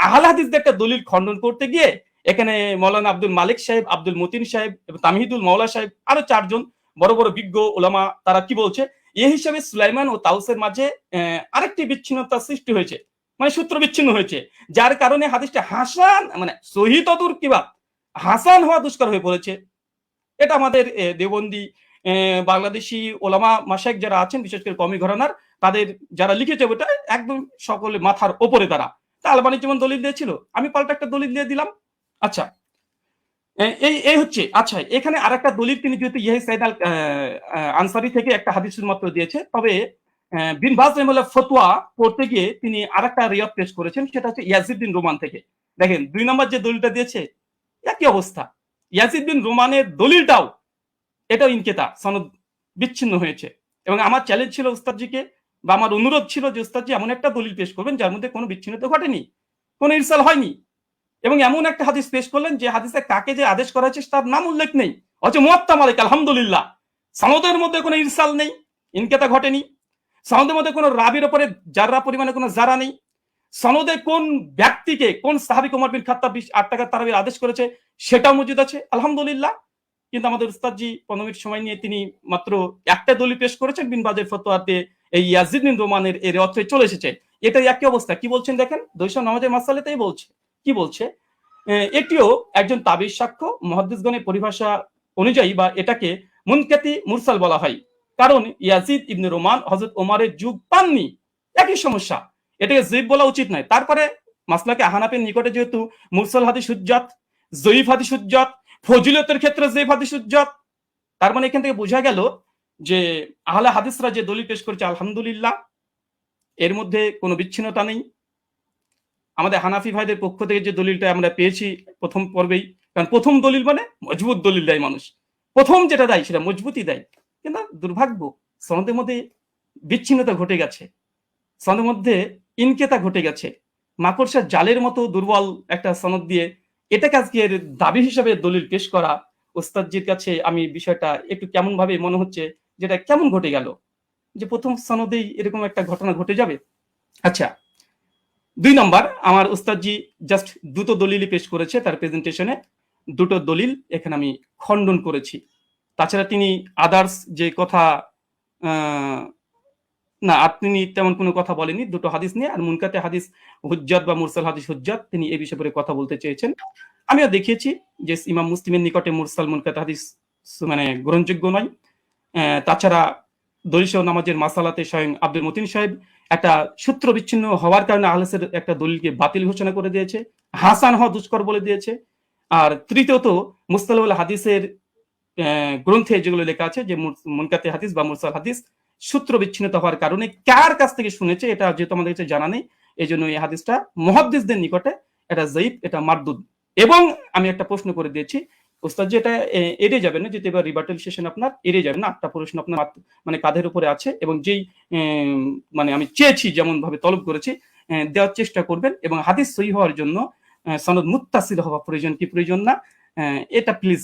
আহলে হাদিসদের একটা দলিল খণ্ডন করতে গিয়ে এখানে মৌলানা আব্দুল মালিক সাহেব, আব্দুল মতিন সাহেব এবং তামহিদুল মাওলা সাহেব, আরো 4 জন বড় বড় বিজ্ঞ ওলামা, তারা কি বলছে, এই হিসাবে সুলাইমান ও তাউসের মাঝে আরেকটি বিচ্ছিন্নতা সৃষ্টি হয়েছে, মানে সূত্র বিচ্ছিন্ন হয়েছে, যার কারণে হাদিসটা হাসান, মানে সহিহ তদুর কিবা হাসান হওয়া দুষ্কর হয়ে পড়েছে। এটা আমাদের দেওবন্দি বাংলাদেশি ওলামা মাশায়েখ যারা আছেন, বিশেষ করে কওমি ঘরানার, তাদের যারা লিখেছে ওটা একদম সকলে মাথার ওপরে তারা। তা আলবানী যেমন দলিল দিয়েছিল, আমি পাল্টা একটা দলিল দিয়ে দিলাম। আচ্ছা, এই হচ্ছে। আচ্ছা, এখানে আরেকটা দলিল তিনি যেহেতু ইয়াহিয়া সাইদ আল আনসারী থেকে একটা হাদিস মাত্র দিয়েছে, তবে বিন বাজ রাহিমাহুল্লাহ ফতোয়া পড়তে গিয়ে তিনি আরেকটা রিওয়ায়াত পেশ করেছেন, সেটা হচ্ছে ইয়াজিদ বিন রোমান থেকে। দেখেন 2 নম্বর যে দলিলটা দিয়েছে একই অবস্থা, ইয়াজিদ বিন রোমানের দলিলটাও এটাও ইনকেতা, সনদ বিচ্ছিন্ন হয়েছে। এবং আমার চ্যালেঞ্জ ছিল উস্তাদজিকে, বা আমার অনুরোধ ছিল যে উস্তাদজি এমন একটা দলিল পেশ করবেন যার মধ্যে কোনো বিচ্ছিন্নতা ঘটেনি, কোনো ইরসাল হয়নি, এবং এমন একটা হাদিস পেশ করলেন যে হাদিসে কাকে যে আদেশ করা হয়েছে তার নাম উল্লেখ নেই, অথচ মুয়াত্তা মালিক আলহামদুলিল্লাহ সনদের মধ্যে কোনো ইরসাল নেই, ইনকেতা ঘটেনি, সনদের মধ্যে কোনো রাবির উপরে জাররা পরিমাণে কোনো জারা নেই, সনদে কোন ব্যক্তিকে, কোন সাহাবী ওমর বিন খাত্তাব 8 টাকা তারাবির আদেশ করেছে সেটাও মজুদ আছে, আলহামদুলিল্লাহ। কিন্তু আমাদের উস্তাদজি 15 মিনিট সময় নিয়ে তিনি মাত্র একটা দলিল পেশ করেছেন, বিন বাজের ফতোয়াতে এই ইয়াজিদ বিন রোমানের এর অর্থে চলে এসেছে। এটাই একই অবস্থা। কি বলছেন দেখেন, দৈশা নামাজের মাসালাতেই বলছে, কি বলছে, এটিও একজন তাবির সাক্ষ্য মুহাদ্দিসগণের পরিভাষা অনুযায়ী, বা এটাকে মুনকাতি মুরসাল বলা হয়, কারণ ইয়াজিদ ইবনে রোমান হযরত ওমরের যুগ পাননি। একই সমস্যা, এটাকে যায়ীফ বলা উচিত নয়। তারপরে মাসলাকে আহনাফের নিকটে যেহেতু মুরসাল হাদিস হুজ্জাত, যায়ীফ হাদিস হুজ্জাত, ফজিলতের ক্ষেত্রে যায়ীফ হাদিস হুজ্জাত, তার মানে এখান থেকে বোঝা গেল যে আহলে হাদিসরা যে দলিল পেশ করেছে আলহামদুলিল্লাহ এর মধ্যে কোনো বিচ্ছিন্নতা নেই। আমাদের হানাফি ভাইদের পক্ষ থেকে যে দলিলটা আমরা পেয়েছি প্রথম পর্বেই, কারণ প্রথম দলিল মানে মজবুত দলিল দেয় মানুষ, প্রথম যেটা দেয় সেটা মজবুতই দেয়, কিন্তু দুর্ভাগ্য সনদের মধ্যে বিচ্ছিন্নতা ঘটে গেছে, সনদের মধ্যে ইনকেতা ঘটে গেছে, মাকড়সার জালের মতো দুর্বল একটা সনদ দিয়ে এটাকে আজকে দাবি হিসাবে দলিল পেশ করা, ওস্তাদজির কাছে আমি বিষয়টা একটু কেমন ভাবে মনে হচ্ছে, যেটা কেমন ঘটে গেল, যে প্রথম সনদেই এরকম একটা ঘটনা ঘটে যাবে। আচ্ছা, 2 নম্বর, আমার উস্তাদজি জাস্ট 2টো দলিলই পেশ করেছে তার প্রেজেন্টেশনে, 2টো দলিল এখানে আমি খণ্ডন করেছি। তাছাড়া তিনি আদার্স যে কথা না, আপনি তেমন কোনো কথা বলেননি দুটো হাদিস নিয়ে। আর মুনকাতে হাদিস হুজ্জাত বা মুরসাল হাদিস হুজ্জাত, তিনি এই বিষয়ে কথা বলতে চেয়েছেন। আমিও দেখিয়েছি যে ইমাম মুসলিমের নিকটে মুরসাল মুনকাতে হাদিস মানে গ্রহণযোগ্য নয়। তাছাড়া দলিল নামাজের মাসালাতে স্বয়ং আব্দুল মতিন সাহেব একটা সূত্র বিচ্ছিন্ন হওয়ার কারণে আহলেসের একটা দলিলকে বাতিল ঘোষণা করে দিয়েছে, হাসান হওয়া দুষ্কর বলে দিয়েছে। আর তৃতীয়ত মুস্তালাহুল হাদিসের গ্রন্থে যেগুলো লেখা আছে যে মুনকাতে হাদিস বা মুরসাল হাদিস সূত্র বিচ্ছিন্নতা হওয়ার কারণে কার কাছ থেকে শুনেছে এটা যেহেতু আমাদের কাছে জানা নেই, এই জন্য এই হাদিসটা মুহাদ্দিসদের নিকটে এটা যায়িফ, এটা মারদুদ। এবং আমি একটা প্রশ্ন করে দিয়েছি ওস্তাদ, যে এটা এড়িয়ে যাবেন না, যেতে এবার রিবার্টাল সেশন আপনার এড়িয়ে যাবেন না, একটা প্রশ্ন আপনার মানে কাঁধের উপরে আছে এবং যেই মানে আমি চেয়েছি যেমন ভাবে তলব করেছি দেওয়ার চেষ্টা করবেন। এবং হাদিস সহিহ হওয়ার জন্য সনদ মুত্তাসিল হওয়া প্রয়োজন কি প্রয়োজন না, এটা প্লিজ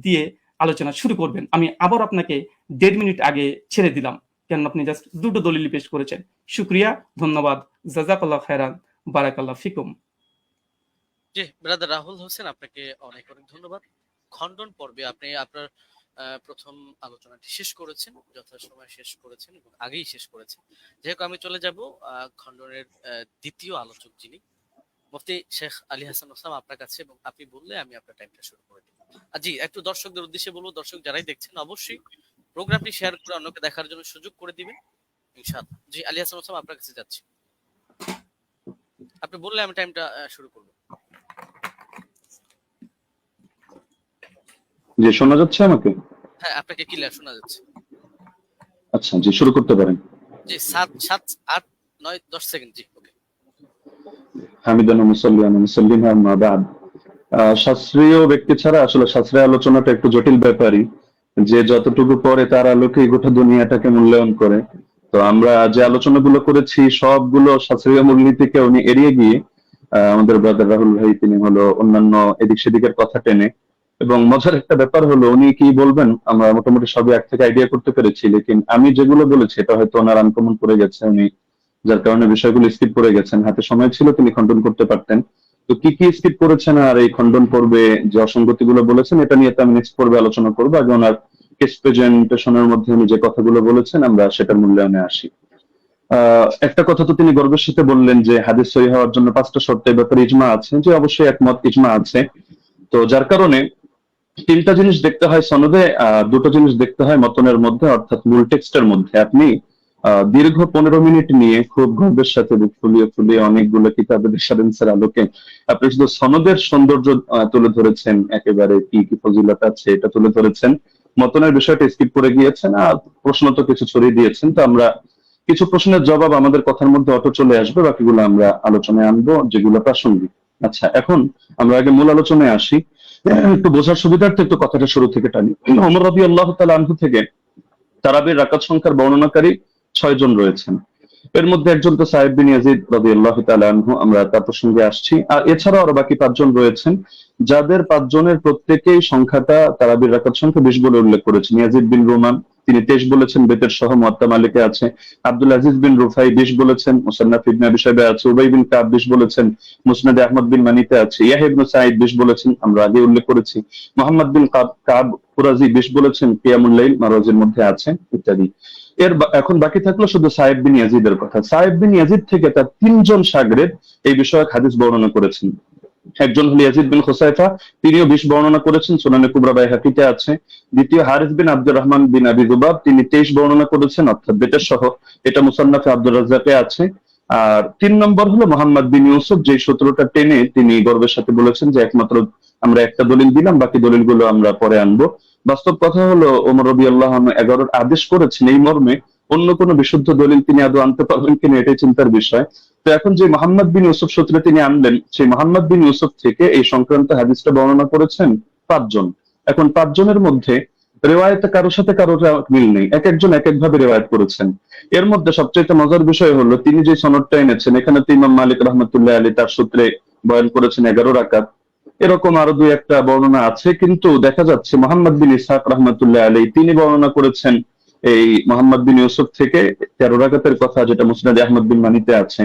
দিয়ে আলোচনা শুরু করবেন। আমি আবার আপনাকে 1.5 মিনিট আগে ছেড়ে দিলাম, কেন আপনি জাস্ট দুটো দলিল পেশ করেছেন। শুকরিয়া, ধন্যবাদ, জাযাকাল্লাহ খায়রান, বারাকাল্লাহ ফিকুম। জি ব্রাদার রাহুল হোসেন, আপনাকে অনেক অনেক ধন্যবাদ। খণ্ডন পর্বে আপনি আপনার প্রথম আলোচনাটি শেষ করেছেন, যথাসময়ে শেষ করেছেন এবং আগেই শেষ করেছেন। যেহেতু আমি চলে যাব খণ্ডনের দ্বিতীয় আলোচক যিনি মুফতি শেখ আলী হাসান ওসামা আপনার কাছে, এবং আপনি বললে আমি আপনার টাইমটা শুরু করে দেব। জি, একটু দর্শকদের উদ্দেশ্যে বলবো, দর্শক যারাই দেখছেন অবশ্যই প্রোগ্রামটি শেয়ার করে অন্যকে দেখার জন্য সুযোগ করে দিবেন ইনশাআল্লাহ। জি আলী হাসান ওসামা আপনার কাছে যাচ্ছি, আপনি বললে আমি টাইমটা শুরু করব। জি, শোনা যাচ্ছে আমাকে? হ্যাঁ, আপনাকে ক্লিয়ার শোনা যাচ্ছে। আচ্ছা, জি, শুরু করতে পারেন। জি 7 7 8 9 10 সেকেন্ড। জি ওকে। হামিদান মুসাল্লিয়ান মুসাল্লিম আম্মা বাদ। শাস্ত্রীয় ব্যক্তি ছাড়া আসলে শাস্ত্রীয় আলোচনাটা একটু জটিল ব্যাপারই, যে যতটুকু পরে তার আলোকে গোটা দুনিয়াটাকে মূল্যায়ন করে। তো আমরা যে আলোচনাগুলো করেছি সবগুলো শাস্ত্রীয় মূলনীতিকে উনি এড়িয়ে গিয়ে আমাদের ব্রাদার রাহুল ভাই তিনি হলো অন্যান্য এদিক সেদিকের কথা টেনে, এবং মজার একটা ব্যাপার হলো উনি কি বলবেন আমরা মোটামুটি সবই এক থেকে আইডিয়া করতে পেরেছি, লেকিন আমি যেগুলো বলেছি এটা হয়তো ওনার আনকমন পড়ে গেছে, উনি যার কারণে বিষয়গুলো স্কিপ করে গেছেন। হাতে সময় ছিল, তিনি খণ্ডন করতে পারতেন। তো কি কি স্কিপ করেছেন আর এই খণ্ডন পর্বে যে অসঙ্গতিগুলো বলেছেন এটা নিয়ে তো আমি নেক্সট পর্বে আলোচনা করবো। আগে ওনার কেস প্রেজেন্টেশনের মধ্যে উনি যে কথাগুলো বলেছেন আমরা সেটার মূল্যায়নে আসি। একটা কথা তো তিনি গর্বের সাথে বললেন যে হাদিস সহিহ হওয়ার জন্য 5টা শর্তের ব্যাপারে ইজমা আছে, যে অবশ্যই একমত, ইজমা আছে। তো যার কারণে 3টা জিনিস দেখতে হয় সনদে, 2টো জিনিস দেখতে হয় মতনের মধ্যে, অর্থাৎ মূল টেক্সটের মধ্যে। আপনি দীর্ঘ 15 মিনিট নিয়ে খুব গর্বের সাথে বুক ফুলিয়ে ফুলিয়ে অনেকগুলো কিতাবের রেফারেন্সের আলোকে আপনি শুধু সনদের সৌন্দর্য তুলে ধরেছেন, একেবারে কি কি ফজিলত আছে এটা তুলে ধরেছেন, মতনের বিষয়টা স্কিপ করে গিয়েছেন, আর প্রশ্ন তো কিছু ছড়িয়ে দিয়েছেন। তো আমরা কিছু প্রশ্নের জবাব আমাদের কথার মধ্যে অটো চলে আসবে, বাকিগুলো আমরা আলোচনায় আনবো যেগুলো প্রাসঙ্গিক। আচ্ছা, এখন আমরা আগে মূল আলোচনায় আসি। একটু বোঝার সুবিধার্থে একটু কথাটা শুরু থেকে টানি। ওমর রাদিয়াল্লাহু তাআলা আনহু থেকে তারাবির রাকাত সংখ্যার বর্ণনাকারী 6 জন রয়েছেন। এর মধ্যে একজন তো সাহেব বিন ইয়াজিদ রাদিয়াল্লাহু তাআলা আনহু, আমরা তার প্রসঙ্গে আসছি। আর এছাড়াও আরো বাকি 5 জন রয়েছেন, যাদের 5 জনের প্রত্যেকেই সংখ্যাটা তারাবির রাকাত সংখ্যা 20 বলে উল্লেখ করেছেন। ইয়াজিদ বিন রুমান তিনি 23 বলেছেন, বেতের সহ মুয়াত্তা মালিকে আছে। আব্দুল আজিজ বিন রুফাই 20 বলেছেন, মুসান্নাফ ইবনে আবি শাইবা আছে। উবাই বিন কাব 20 বলেছেন, মুসনাদে আহমদ বিন মানিতে আছে। ইয়াহইয়া ইবনে সাঈদ 20 বলেছেন, আমরা আগে উল্লেখ করেছি। মুহাম্মদ বিন কাব কুরাজি 20 বলেছেন, কিয়ামুল লাইল মারওয়াজির মধ্যে আছে, ইত্যাদি। এখন বাকি থাকলো শুধু সাহেব বিন ইয়াজিদের কথা। সাহেব বিন ইয়াজিদ থেকে তার 3 জন শাগরেদ এই বিষয়ক হাদিস বর্ণনা করেছেন। একজন হল ইয়াজিদ বিন খুসাইফা, তিনিও 20 বর্ণনা করেছেন, সুনানে কুবরা বাইহাকিতে আছে। দ্বিতীয় হারিস বিন আব্দুর রহমান বিন আবি যুবাব, তিনি 23 বর্ণনা করেছেন, অর্থাৎ বেতের সহ, এটা মুসান্নাফে আব্দুর রাজ্জাকে আছে। আর 3 নম্বর হলো মোহাম্মদ বিন ইউসুফ, যে 17টা টেনে তিনি গর্বের সাথে বলেছেন যে একমাত্র আমরা একটা দলিল দিলাম, বাকি দলিলগুলো আমরা পরে আনবো। বাস্তব কথা হলো ওমর রাদিয়াল্লাহু আনহু 11 আদেশ করেছেন এই মর্মে, অন্য কোনো বিশুদ্ধ দলিল তিনি আদৌ আনতে পারবেন কিনা এটাই চিন্তার বিষয়। তো এখন যে মোহাম্মদ বিন ইউসুফ সূত্রে তিনি আনলেন, সেই মোহাম্মদ বিন ইউসুফ থেকে এই সংক্রান্ত হাদিসটা বর্ণনা করেছেন 5 জন। এখন 5 জনের মধ্যে রেওয়ায়েতে কারোর সাথে কারোর মিল নেই, এক একজন এক একভাবে রেওয়ায়েত করেছেন। এর মধ্যে সবচেয়ে মজার বিষয় হলো তিনি যে সনদটা এনেছেন, এখানে তো ইমাম মালিক রাহমাতুল্লাহ আলাইহি তার সূত্রে বয়ান করেছেন 11 রাকাত। এরকম আরো 2-1টা বর্ণনা আছে, কিন্তু দেখা যাচ্ছে মোহাম্মদ বিন ইসহাক রাহমাতুল্লাহ আলাইহি তিনি বর্ণনা করেছেন এই মোহাম্মদ বিন ইউসুফ থেকে 13 রাকাতের কথা, যেটা মুসনাদে আহমদ বিন মানিতে আছে।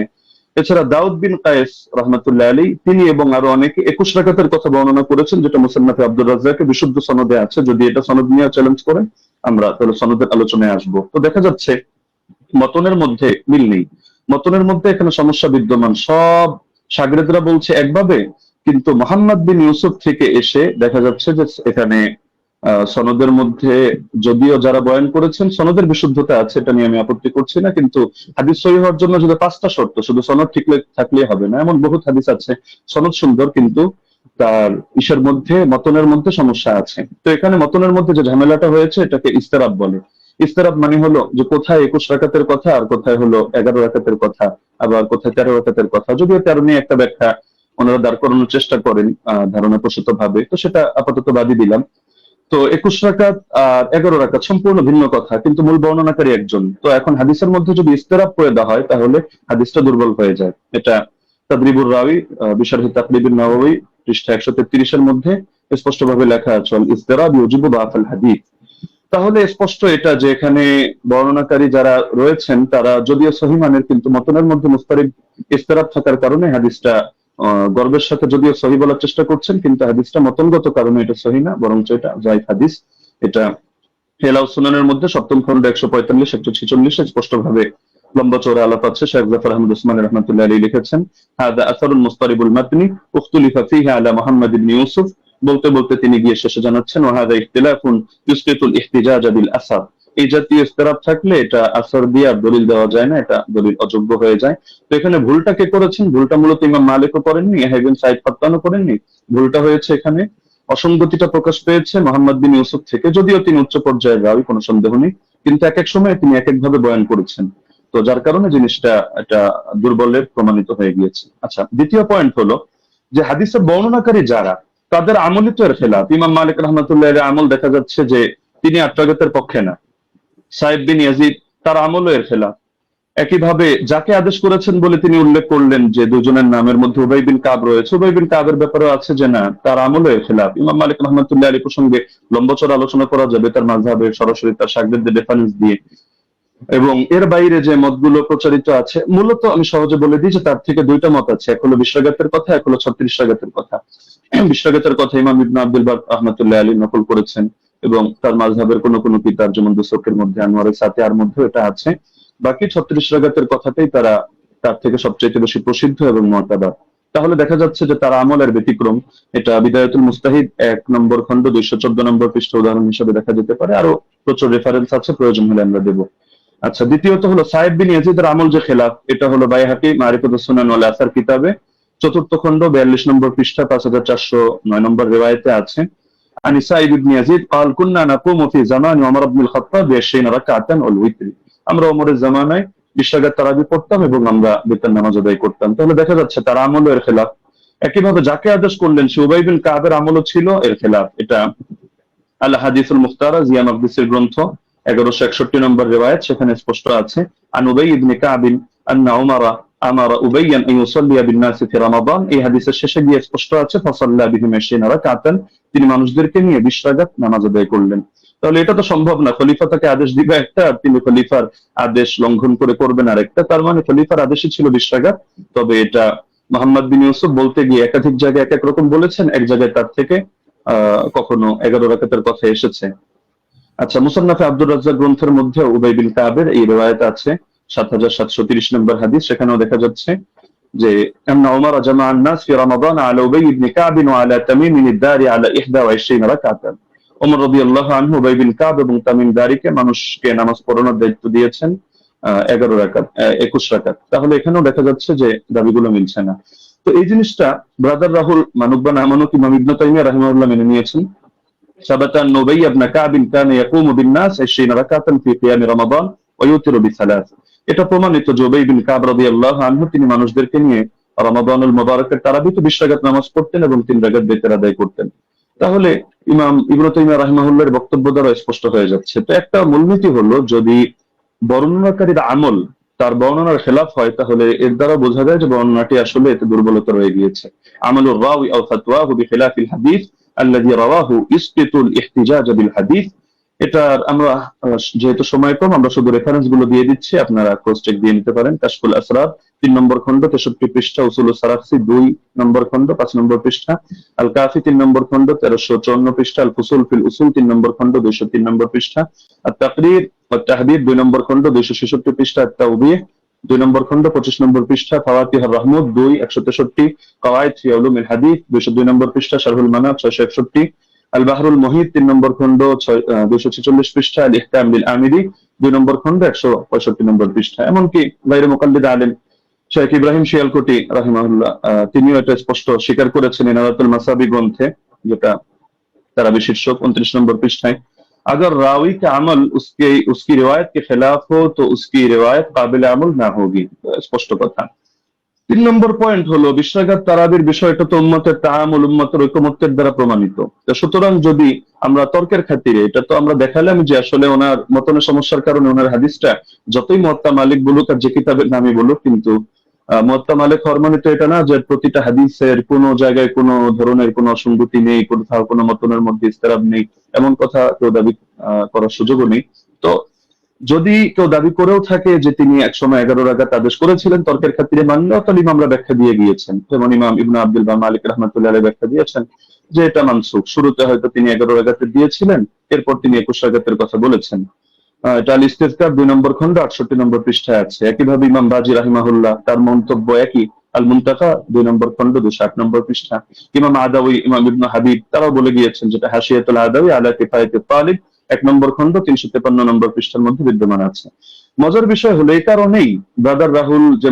এছাড়া দাউদ বিন কায়েস রাহমাতুল্লাহ আলাইহি তিনি এবং আরো অনেকে 21 রাকাতের কথা বর্ণনা করেছেন, যেটা মুসান্নাফে আব্দুর রাজ্জাকে বিশুদ্ধ সনদে আছে। যদি এটা সনদ নিয়ে চ্যালেঞ্জ করে আমরা তাহলে সনদের আলোচনায় আসবো। তো দেখা যাচ্ছে মতনের মধ্যে মিল নেই, মতনের মধ্যে এখানে সমস্যা বিদ্যমান। সব শাগরেদরা বলছে একভাবে, কিন্তু মোহাম্মদ বিন ইউসুফ থেকে এসে দেখা যাচ্ছে যে এখানে সনদের মধ্যে যদিও যারা বয়ান করেছেন সনদের বিশুদ্ধতা আছে, এটা নিয়ে আমি আপত্তি করছি না, কিন্তু হাদিস সহিহ হওয়ার জন্য যদি 5টা শর্ত, শুধু সনদ ঠিক থাকলেই হবে না। এমন বহুত হাদিস আছে সনদ সুন্দর কিন্তু তার ইসের মধ্যে মতনের মধ্যে সমস্যা আছে। তো এখানে মতনের মধ্যে যে ঝামেলাটা হয়েছে এটাকে ইস্তেরাব বলে। ইস্তেরাব মানে হলো যে কোথায় 21 রাকাতের কথা আর কোথায় হলো 11 রাকাতের কথা, আবার কোথায় 13 রাকাতের কথা। যদিও 13 নিয়ে একটা ব্যাখ্যা ওনারা দাঁড় করানোর চেষ্টা করেন ধারণা প্রসূত ভাবে, তো সেটা আপাতত বাদই দিলাম। তো 21 রাকাত আর 11 রাকাত সম্পূর্ণ ভিন্ন কথা, কিন্তু মূল বর্ণনাকারী একজন। তো এখন হাদিসের মধ্যে যদি ইস্তেরাব করে দেওয়া হয় তাহলে হাদিসটা দুর্বল হয়ে যায়। এটা তাদরিবুর রাওয়ী বিশারহি তাকরিবুন নাওয়াবী পৃষ্ঠা 133 এর মধ্যে স্পষ্টভাবে লেখা আছে, আল ইস্তেরাব ইউজিবু বাফাল হাদিস। তাহলে স্পষ্ট এটা যে এখানে বর্ণনাকারী যারা রয়েছেন তারা যদিও সহিহ মানের, কিন্তু মতনের মধ্যে মুস্তারিব ইস্তেরাব থাকার কারণে হাদিসটা গর্বের সাথে যদিও সহি বলার চেষ্টা করছেন, কিন্তু হাদিসটা মতনগত কারণে এটা সহি না, বরঞ্চ এটা যায়িফ হাদিস। এটা হেলাউ সুনানের মধ্যে 7ম খন্ড 145 146 স্পষ্টভাবে লম্বা চওড়া আলাপ আছে। শেখ জাফর আহমদ উসমানী রাহমাতুল্লাহি আলাইহি লিখেছেন, হাদা আসারুল মুস্তারিবুল মাতনি উখতুলিফা ফীহি আলা মুহাম্মদ ইবনে ইউসুফ। বলতে বলতে তিনি গিয়ে শেষে জানাচ্ছেন, ওয়া হাদা ইখতিলাফুন ইউসকিতুল ইহতিজাজ বিল আসার। এই জাতীয় ইখতিলাফ থাকলে এটা আসর দিয়ে আর দলিল দেওয়া যায় না, এটা দলিল অযোগ্য হয়ে যায়। তো এখানে ভুলটা কে করেছেন? ভুলটা মূলত ইমাম মালিকও করেননি, ইয়াহইয়া ইবনে সাঈদ ফাত্তানও করেননি। ভুলটা হয়েছে এখানে অসঙ্গতিটা প্রকাশ পেয়েছে মোহাম্মদ বিন ইউসুফ থেকে। যদিও তিনি উচ্চ পর্যায়ের রাবী, কোনো সন্দেহ নেই, কিন্তু এক এক সময় তিনি এক এক ভাবে বয়ান করেছেন। তো যার কারণে জিনিসটা এটা দুর্বলের প্রমাণিত হয়ে গিয়েছে। আচ্ছা, দ্বিতীয় পয়েন্ট হলো যে হাদিসের বর্ণনাকারী যারা, তাদের আমলই তো এর খেলাফ। ইমাম মালিক রাহমাতুল্লাহির আমল দেখা যাচ্ছে যে তিনি 8 রাকাতের পক্ষে না। সাইদ বিন ইয়াজিদ তার আমলও এর খেলাফ। একইভাবে যাকে আদেশ করেছেন বলে তিনি উল্লেখ করলেন যে দুজনের নামের মধ্যে উবাই বিন কাব রয়েছে, উবাই বিন কাবের ব্যাপারে আছে যে না, তার আমলও এর খেলাফ। ইমাম মালিক রাহমাতুল্লাহি আলাইহি প্রসঙ্গে লম্বা-চওড়া আলোচনা করা যাবে তার মাযহাবের সরাসরি তার শাগরেদদের রেফারেন্স দিয়ে। এবং এর বাইরে যে মতগুলো প্রচারিত আছে, মূলত আমি সহজে বলে দিই যে তার থেকে 2টা মত আছে, এক হলো 20 রাকাতের কথা, এক হলো 36 রাকাতের কথা। 20 রাকাতের কথা ইমাম ইবনে আব্দুল বার রাহমাতুল্লাহি আলাইহি নকল করেছেন, এবং তার মাযহাবের কোন কোন কিতাব যেমন দুসুকের মধ্যে, আনোয়ারে সাতিহার মধ্যে এটা আছে। বাকি 36 রাকাতের কথাটাই তার থেকে সবচেয়ে বেশি প্রসিদ্ধ এবং মুতাবার। তাহলে দেখা যাচ্ছে যে তার আমলের ব্যতিক্রম। এটা বিদায়াতুল মুস্তাহিদ 1 নম্বর খন্ড 214 নম্বর পৃষ্ঠা উদাহরণ হিসেবে দেখা যেতে পারে। আরো প্রচুর রেফারেন্স আছে, প্রয়োজন হলে আমরা দেব। আচ্ছা, দ্বিতীয়ত হলো সাইদ বিন ইয়াজিদের আমল যে খেলাফ, এটা হলো বাইহাকি মারিফাতুস সুনান ওয়াল আসার কিতাবে 4th খন্ড 42 নম্বর পৃষ্ঠা 5409 নম্বর রিওয়ায়াতে আছে। আন সাইদ ইবনে ইয়াজিদ قال كنا نقوم في زمان عمر بن الخطاب ب20 ركعه والوتر। আমরা ওমরের জামানায় 20 রাকাত তারাবি পড়তাম এবং আমরা বিতর নামাজ আদায় করতাম। তাহলে দেখা যাচ্ছে তার আমলও এর খেলাফ। একইভাবে যাকে আদেশ করলেন সে উবাই বিন কাবের আমলও ছিল এর খেলাফ। এটা আল হাদিসুল মুখতারা জিয়া মাকদিসির গ্রন্থ 1161 নম্বর রিওয়ায়াত, সেখানে স্পষ্ট আছে, আন উবাই ইবনে কাব আন্না উমারা আমারা উবাইয়ান আন ইউসাল্লিয়া বিন নাস ফি রমাদান। এই হাদিসের শেষে গিয়ে স্পষ্ট আছে ফাসাল্লা বিহিম 20 রাকাতান, তিনি মানুষদেরকে নিয়ে 20 রাকাত নামাজ আদায় করলেন। তাহলে এটা তো সম্ভব না, খলিফা তাকে আদেশ দিবে একটা আর তিনি খলিফার আদেশ লঙ্ঘন করে করবেন আরেকটা। তার মানে খলিফার আদেশই ছিল 20 রাকাত। তবে এটা মোহাম্মদ বিন ইউসুফ বলতে গিয়ে একাধিক জায়গায় এক এক রকম বলেছেন, এক জায়গায় তার থেকে কখনো 11 রাকাতের কথা এসেছে। আচ্ছা, মুসান্নাফে আব্দুর রাজ্জাক গ্রন্থের মধ্যে উবাই বিন কাবের এই রিওয়ায়াত আছে 7730 নম্বর হাদিস। সেখানেও দেখা যাচ্ছে যে আন্না উমার জামা আন-নাস ফি রমাদান আলা উবাই ইবনে কাব ওয়া আলা তামিম আদ-দারি আলা 21 রাকাতান। ওমর রাদিয়াল্লাহু আনহু উবাই বিন কাব এবং তামিম দারিকে মানুষকে নামাজ পড়ানোর দায়িত্ব দিয়েছেন 11 রাকাত 21 রাকাত। তাহলে এখানেও দেখা যাচ্ছে যে দাবিগুলো মিলছে না। তো এই জিনিসটা ব্রাদার রাহুল মানুক বা না মানুক ইমাম ইবনে তাইমিয়া রাহিমাহুল্লাহ মেনে নিয়েছেন। ثبت أن أبي بن كعب كان يقوم بالناس 20 ركعة في قيام رمضان ويوتر بثلاث। এটা প্রমাণিত যে উবাই বিন কাব রাদিয়াল্লাহু আনহু তিনি মানুষদেরকে নিয়ে রমাদানুল মুবারকের তারাবিতে 20 রাকাত নামাজ পড়তেন এবং 3 রাকাত বিতর আদায় করতেন। তাহলে ইমাম ইবনে তাইমিয়া রাহিমাহুল্লাহর বক্তব্য দ্বারা স্পষ্ট হয়ে যাচ্ছে। তো একটা মূলনীতি হলো, যদি বর্ণনাকারীর আমল তার বর্ণনার খেলাফ হয় তাহলে এর দ্বারা বোঝা যায় যে বর্ণনাটি আসলে এতে দুর্বলতা রয়ে গিয়েছে। আমালুর রাওয়ি আও ফাতওয়াহু বিখিলাফিল হাদিস الذي رواه يسقط الاحتجاج بالحديث। এটা আমরা যেহেতু সময় কম, আমরা শুধু রেফারেন্স গুলো দিয়ে দিচ্ছি, আপনারা ক্রস চেক দিয়ে নিতে পারেন। কাশফুল আসরার 3 নম্বর খণ্ড 63 পৃষ্ঠা, উসুল সারাফসি 2 নম্বর খণ্ড 5 নম্বর পৃষ্ঠা, আল কাফি 3 নম্বর খণ্ড 1354 পৃষ্ঠা, আল ফুসুল ফিল উসুল 3 নম্বর খণ্ড 203 নম্বর পৃষ্ঠা, আত তাকরীর ওয়াত তাহদীদ 2 নম্বর খণ্ড 266 পৃষ্ঠা, আত তাওবীহ 2 নম্বর খণ্ড 25 নম্বর পৃষ্ঠা, ফাওয়াতিহুর রাহমুদ 2 163, কওয়ায়েদ ফি উলুমিল হাদিস 202 নম্বর পৃষ্ঠা, শারহুল মানাব 661, আল বাহরুল মুহিত 3 নম্বর খণ্ড 246 পৃষ্ঠা, আল ইহকাম লিল আমিরি 2 নম্বর খণ্ড 165 নম্বর পৃষ্ঠা। এমনকি গায়রে মুকাল্লিদ আলেম শেখ ইব্রাহিম শিয়ালকুটি রাহিমাহুল্লাহ তিনিও এটা স্পষ্ট স্বীকার করেছেন ইনারাতুল মাসাবি গ্রন্থে, যেটা তারা শীর্ষক 29 নম্বর পৃষ্ঠায়, अगर रावी का अमल उसकी रिवायत के खिलाफ हो तो उसकी रिवायत काबिल अमल ना होगी। স্পষ্ট কথা। 3 নম্বর পয়েন্ট হলো বিশ্বঘাত তারাবির বিষয়টা তো উম্মতের তাআমুল, উম্মতের ঐকমত্যের দ্বারা প্রমাণিত। তো সুতরাং যদি আমরা তর্কের খাতিরে, এটা তো আমরা দেখালাম যে আসলে ওনার মতনের সমস্যার কারণে ওনার হাদিসটা যতই মুয়াত্তা মালিক বলুক আর যে কিতাবের নামই বলুক, কিন্তু মুয়াত্তা মালিক হওয়ার মানে তো এটা না যে প্রতিটা হাদিসের কোনো জায়গায় কোনো ধরনের কোনো অসঙ্গতি নেই, কোথাও কোনো মতনের মধ্যে ইস্তেরাব নেই, এমন কথা কেউ দাবি করার সুযোগও নেই। তো যদি কেউ দাবি করেও থাকে যে তিনি একসময় 11 রাকাত আদেশ করেছিলেন তর্কের খাতিরে, মানলেও তাহলে ইমামরা ব্যাখ্যা দিয়ে গিয়েছেন, যেমন ইমাম ইবনে আব্দুল বার মালিক রাহমাতুল্লাহ আলাইহি ব্যাখ্যা দিয়েছেন যে এটা মানসুখ। শুরুতে হয়তো তিনি 11 রাকাতের দিয়েছিলেন, এরপর তিনি 21 রাকাতের কথা বলেছেন। এটা আল ইস্তিযকার 2 নম্বর খণ্ড 68 নম্বর পৃষ্ঠায় আছে। একইভাবে ইমাম বাজি রাহিমাহুল্লাহ তার মন্তব্য একই, আল মুনতাকা 2 নম্বর খণ্ড 208 নম্বর পৃষ্ঠা। ইমাম আদাওয়ী, ইমাম ইবনে হাবিব তারাও বলে গিয়েছেন, যেটা হাশিয়াতুল আদাওয়ী আলা কিফায়াতুত তালিব 1 নম্বর খণ্ড 353 নম্বর পৃষ্ঠার মধ্যে বিদ্যমান আছে। মজার বিষয় হলো এই কারণেই ব্রাদার রাহুল যে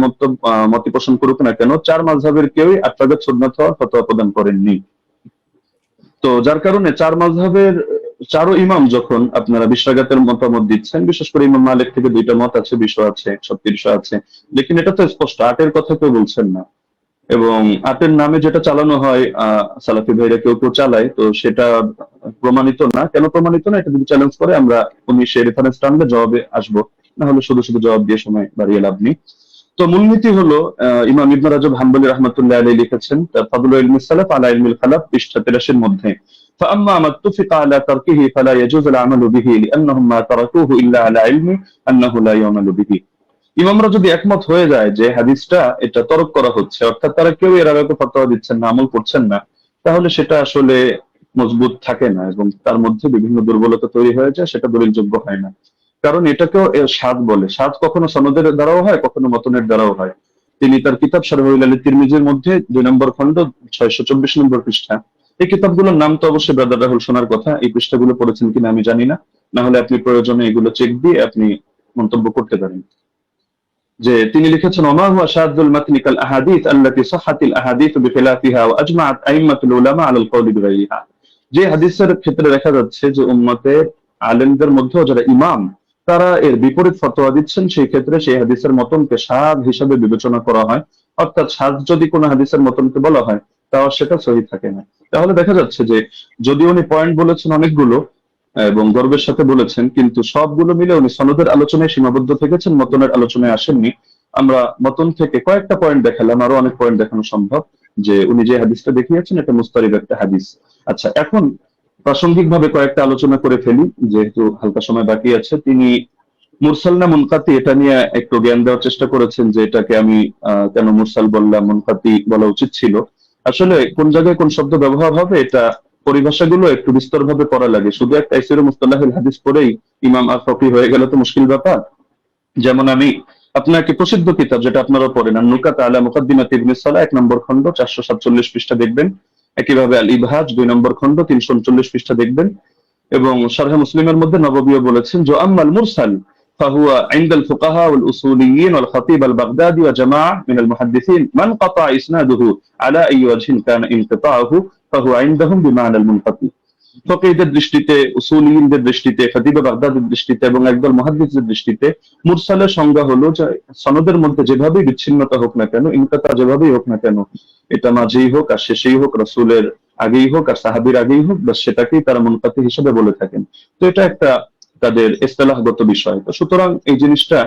মত পোষণ করুক না কেন, 4 মাযহাবের কেউই 8 রাকাত সুন্নাত হওয়ার ফতোয়া প্রদান করেননি। তো যার কারণে 4 মাযহাবের 4 ইমাম যখন আপনারা 20 রাকাতের মতামত দিচ্ছেন, বিশেষ করে ইমাম মালিক থেকে 2টা মত আছে, 20 আছে, 36 আছে, লেকিন এটা তো স্পষ্ট 8 এর কথা কেউ বলছেন না। এবং 8 এর নামে যেটা চালানো হয় সালাফি ভাইরা কেউ চালায়, তো সেটা প্রমাণিত না। কেন প্রমাণিত না, এটা যদি চ্যালেঞ্জ করে আমরা উনি সেই রেফারেন্স টানলে জবাবে আসবো, না হলে শুধু শুধু জবাব দিয়ে সময় বাড়িয়ে লাভ নেই। তো মূলনীতি হলো ইমাম ইবনে রাজব হাম্বলি রাহমাতুল্লাহ আলাইহি লিখেছেন তার ফাদলুল ইলমি সালাফ আলা ইলমিল খালাফ পৃষ্ঠা 83 এর মধ্যে, فأما ما اتفق على تركه فلا يجوز العمل به لأنهم ما تركوه إلا على علم أنه لا يعمل به। ইমামরা যদি একমত হয়ে যায় যে হাদিসটা এটা তরক করা হচ্ছে, অর্থাৎ তারা কেউ এর আগে ফতোয়া দিচ্ছেন না, আমল করছেন না, তাহলে সেটা আসলে মজবুত থাকে না এবং তার মধ্যে বিভিন্ন দুর্বলতা তৈরি হয়ে যায়, সেটা দলিলযোগ্য হয় না। কারণ এটাকেও সাদ বলে। সাদ কখনো সনদের দ্বারাও হয়, কখনো মতনের দ্বারাও হয়। তিনি তার কিতাব শারহুল আলী তিরমিজির মধ্যে 2 নম্বর খণ্ড 624 নম্বর পৃষ্ঠা, এই কিতাবগুলোর নাম তো অবশ্যই ব্রাদার রাহুল শোনার কথা, এই পৃষ্ঠাগুলো পড়েছেন কিনা আমি জানি না, না হলে আপনি প্রয়োজনে এগুলো চেক দিয়ে আপনি মন্তব্য করতে পারেন। যে তিনি লিখেছেন ওমা হুয়া শাযুল মাতনি কাল আহাদিস আল্লাতী সাহাহাতিল আহাদিস বিখিলাফিহা ওয়া আজমাআত আইম্মাতুল উলামা আলাল কওলি বিগাইরিহা। যে হাদিসের ক্ষেত্রে দেখা যাচ্ছে যে উম্মতের আলেমদের মধ্যেও যারা ইমাম তারা এর বিপরীত ফতোয়া দিচ্ছেন, সেই ক্ষেত্রে সেই হাদিসের মতনকে শায হিসাবে বিবেচনা করা হয়। অর্থাৎ শায যদি কোনো হাদিসের মতনকে বলা হয় তাও সেটা সহিহ থাকে না। তাহলে দেখা যাচ্ছে যে যদি উনি পয়েন্ট বলেছেন অনেকগুলো এবং গর্বের সাথে বলেছেন, কিন্তু সবগুলো মিলে উনি সনদের আলোচনায় সীমাবদ্ধ থেকেছেন, মতনের আলোচনায় আসেননি। আমরা মতন থেকে কয়েকটা পয়েন্ট দেখালাম, আরো অনেক পয়েন্ট দেখানো সম্ভব, যে উনি যে হাদিসটা দেখিয়েছেন এটা মুস্তারিদ একটা হাদিস। আচ্ছা, এখন প্রাসঙ্গিকভাবে কয়েকটা আলোচনা করে ফেলি যেহেতু হালকা সময় বাকি আছে। তিনি মুরসাল না মুনকাতি এটা নিয়ে একটু জ্ঞান দেওয়ার চেষ্টা করেছেন, যে এটাকে আমি কেন মুরসাল বললাম, মুনকাতি বলা উচিত ছিল। আসলে কোন জায়গায় কোন শব্দ ব্যবহার হবে এটা পরিভাষাগুলো একটু বিস্তরভাবে পড়া লাগে। শুধু একটা তাফসীরে মুস্তালাহুল হাদিস পড়েই ইমাম আর ফকি হয়ে গেল তো মুশকিল ব্যাপার। যেমন আমি আপনাকে প্রসিদ্ধ কিতাব যেটা আপনারা পড়েন, নুকাত আলা মুকাদ্দিমাত ইবনে সালাহ 1 নম্বর খণ্ড 447 পৃষ্ঠা দেখবেন। একইভাবে আল ইবহাজ 2 নম্বর খণ্ড 339 পৃষ্ঠা দেখবেন। এবং শারহ মুসলিমের মধ্যে নববীও বলেছেন যে আম্মাল মুরসাল فهو عند الفقهاء والأصوليين والخطيب البغدادي وجماعة من المحدثين من قطع إسناده على أي وجه كان انقطاعه فهو عندهم بمعنى المنقطع। ফকিহদের দৃষ্টিতে, উসুলিয়িনদের দৃষ্টিতে, খতিব বাগদাদের দৃষ্টিতে এবং একদল মুহাদ্দিসদের দৃষ্টিতে মুরসালের সংজ্ঞা হলো যে সনদের মধ্যে যেভাবেই বিচ্ছিন্নতা হোক না কেন, ইনকাতা যেভাবেই হোক না কেন, এটা মাঝেই হোক আর শেষেই হোক, রাসূলের আগেই হোক আর সাহাবীর আগেই হোক, বাস সেটাকেই তারা মুনকাতি হিসেবে বলে থাকেন। তো এটা একটা তাদের ইসতিলাহগত বিষয়। তো সুতরাং এই জিনিসটা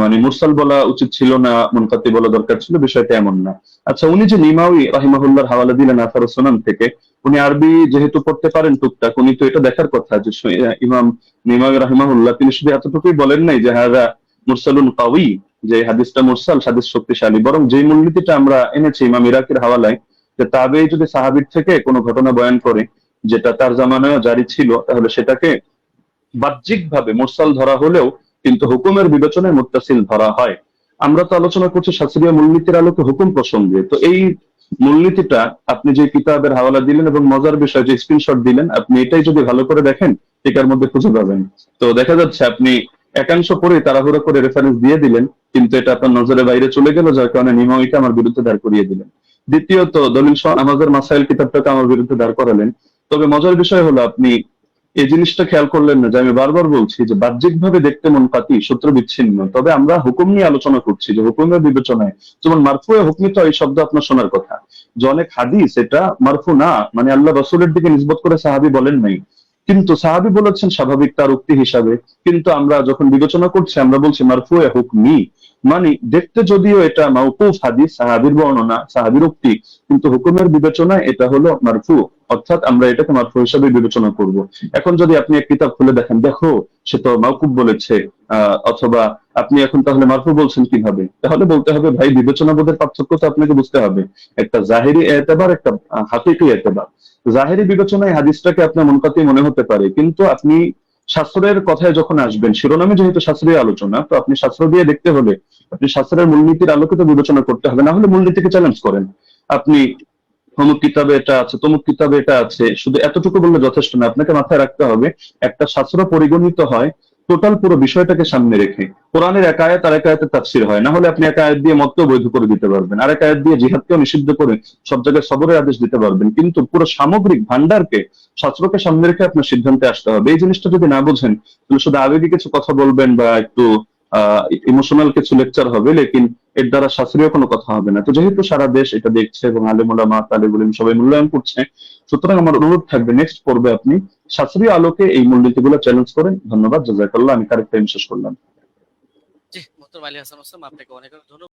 মানে মুরসাল বলা উচিত ছিল না, মুনকাতি বলা দরকার ছিল, বিষয়টা এমন না। আচ্ছা, উনি যে নিমাউই রাহিমাহুল্লাহর হাওয়ালা দিলেন আসার সুনান থেকে, উনি আরবি যেহেতু পড়তে পারেন টুকটাক, উনি তো এটা দেখার কথা যে ইমাম নিমাউই রাহিমাহুল্লাহ তিনি শুধু এতটুকুই বলেন নাই যে হাযা মুরসালুন কাওয়ি, যে হাদিসটা মুরসাল, হাদিস শক্তিশালী, বরং যে মূলনীতিটা আমরা এনেছি ইমাম ইরাকির হাওয়ালায়, যে তাবেঈ যদি সাহাবীর থেকে কোনো ঘটনা বয়ান করে যেটা তার জামানায়ও জারি ছিল, তাহলে সেটাকে বাহ্যিকভাবে মুরসাল ধরা হলেও কিন্তু হুকুমের বিবেচনায় মুত্তাসিল ধরা হয়। আমরা তো আলোচনা করছি শাস্ত্রীয় মূলনীতির আলোকে হুকুম প্রসঙ্গে। তো এই মূলনীতিটা আপনি যে কিতাবের হাওয়ালা দিলেন এবং মজার বিষয় যে স্ক্রিনশট দিলেন, আপনি এটাই যদি ভালো করে দেখেন এটার মধ্যে খুঁজে পাবেন। তো দেখা যাচ্ছে আপনি একাংশ পরে তাড়াহুড়ো করে রেফারেন্স দিয়ে দিলেন, কিন্তু এটা আপনার নজরের বাইরে চলে গেল, যার কারণে নিমাউইটা আমার বিরুদ্ধে দাঁড় করিয়ে দিলেন। দ্বিতীয়ত দলিল সহ আমাদের মাসাইল কিতাবটাকে আমার বিরুদ্ধে দাঁড় করালেন। তবে মজার বিষয় হলো আপনি এই জিনিসটা খেয়াল করলেন না যে আমি বারবার বলছি যে বাহ্যিকভাবে দেখতে মুনকাতি, সূত্র বিচ্ছিন্ন, তবে আমরা হুকুম নিয়ে আলোচনা করছি যে হুকুমের বিবেচনায়, যেমন মারফুয়ে হুকমি, তো এই শব্দ আপনার শোনার কথা যে অনেক হাদিস এটা মারফু না, মানে আল্লাহ রাসূলের দিকে নিসবত করে সাহাবী বলেন নাই, কিন্তু সাহাবী বলেছেন স্বাভাবিক তার উক্তি হিসাবে। কিন্তু আমরা যখন বিবেচনা করছি আমরা বলছি মারফুয়ে হুকমি, মানে দেখতে যদিও এটা মাওকুফ হাদিস, সাহাবীর বর্ণনা, সাহাবীর উক্তি, কিন্তু হুকুমের বিবেচনায় এটা হলো মারফু, অর্থাৎ আমরা এটাকে মারফু হিসাবে বিবেচনা করব। এখন যদি আপনি এক কিতাব খুলে দেখেন, দেখো সে তো মাওকুফ বলেছে, অথবা আপনি এখন তাহলে মারফু বলছেন কিভাবে, তাহলে বলতে হবে ভাই বিবেচনাবোধের পার্থক্য তো আপনাকে বুঝতে হবে। একটা জাহিরি এতেবার, একটা হাকিকি এতেবার। জাহিরি বিবেচনায় হাদিসটাকে আপনার মুনকাতি মনে হতে পারে, কিন্তু আপনি শাস্ত্রের কথায় যখন আসবেন, শিরোনামে যেহেতু শাস্ত্রীয় আলোচনা, তো আপনি শাস্ত্র দিয়ে দেখতে হলে আপনি শাস্ত্রের মূলনীতির আলোকিত বিবেচনা করতে হবে, না হলে মূলনীতিকে চ্যালেঞ্জ করেন। আপনি অমুক কিতাবে এটা আছে, তমুক কিতাবে এটা আছে, শুধু এতটুকু বললে যথেষ্ট না, আপনাকে মাথায় রাখতে হবে একটা শাস্ত্র পরিগণিত হয় টোটাল পুরো বিষয়টাকে সামনে রেখে। কোরআনের এক আয়াত আর এক আয়াতের তাফসীর হয়, না হলে আপনি এক আয়াত দিয়ে মতকেও বৈধ করে দিতে পারবেন, আর এক আয়াত দিয়ে জিহাদকেও নিষিদ্ধ করে সব জায়গায় সবরের আদেশ দিতে পারবেন, কিন্তু পুরো সামগ্রিক ভান্ডারকে, শাস্ত্রকে সামনে রেখে আপনার সিদ্ধান্তে আসতে হবে। এই জিনিসটা যদি না বোঝেন তাহলে শুধু আবেগী কিছু কথা বলবেন বা একটু ইমোশনাল কিছু লেকচার হবে, লেকিন এর দ্বারা শাস্ত্রীয় কোনো কথা হবে না। তো যেহেতু সারা দেশ এটা দেখছে এবং আলেম ওলামা, তালিবুল ইলম সবাই মূল্যায়ন করছে, সুতরাং আমার অনুরোধ থাকবে নেক্সট পর্বে আপনি শাস্ত্রীয় আলোকে এই মূলনীতিগুলো চ্যালেঞ্জ করেন। ধন্যবাদ, জাযাকাল্লাহ। আমি কারেক্ট টাইম শেষ করলাম। জি, মোহতারাম আলী হাসান ওসমান, আপনাকে অনেক অনেক ধন্যবাদ।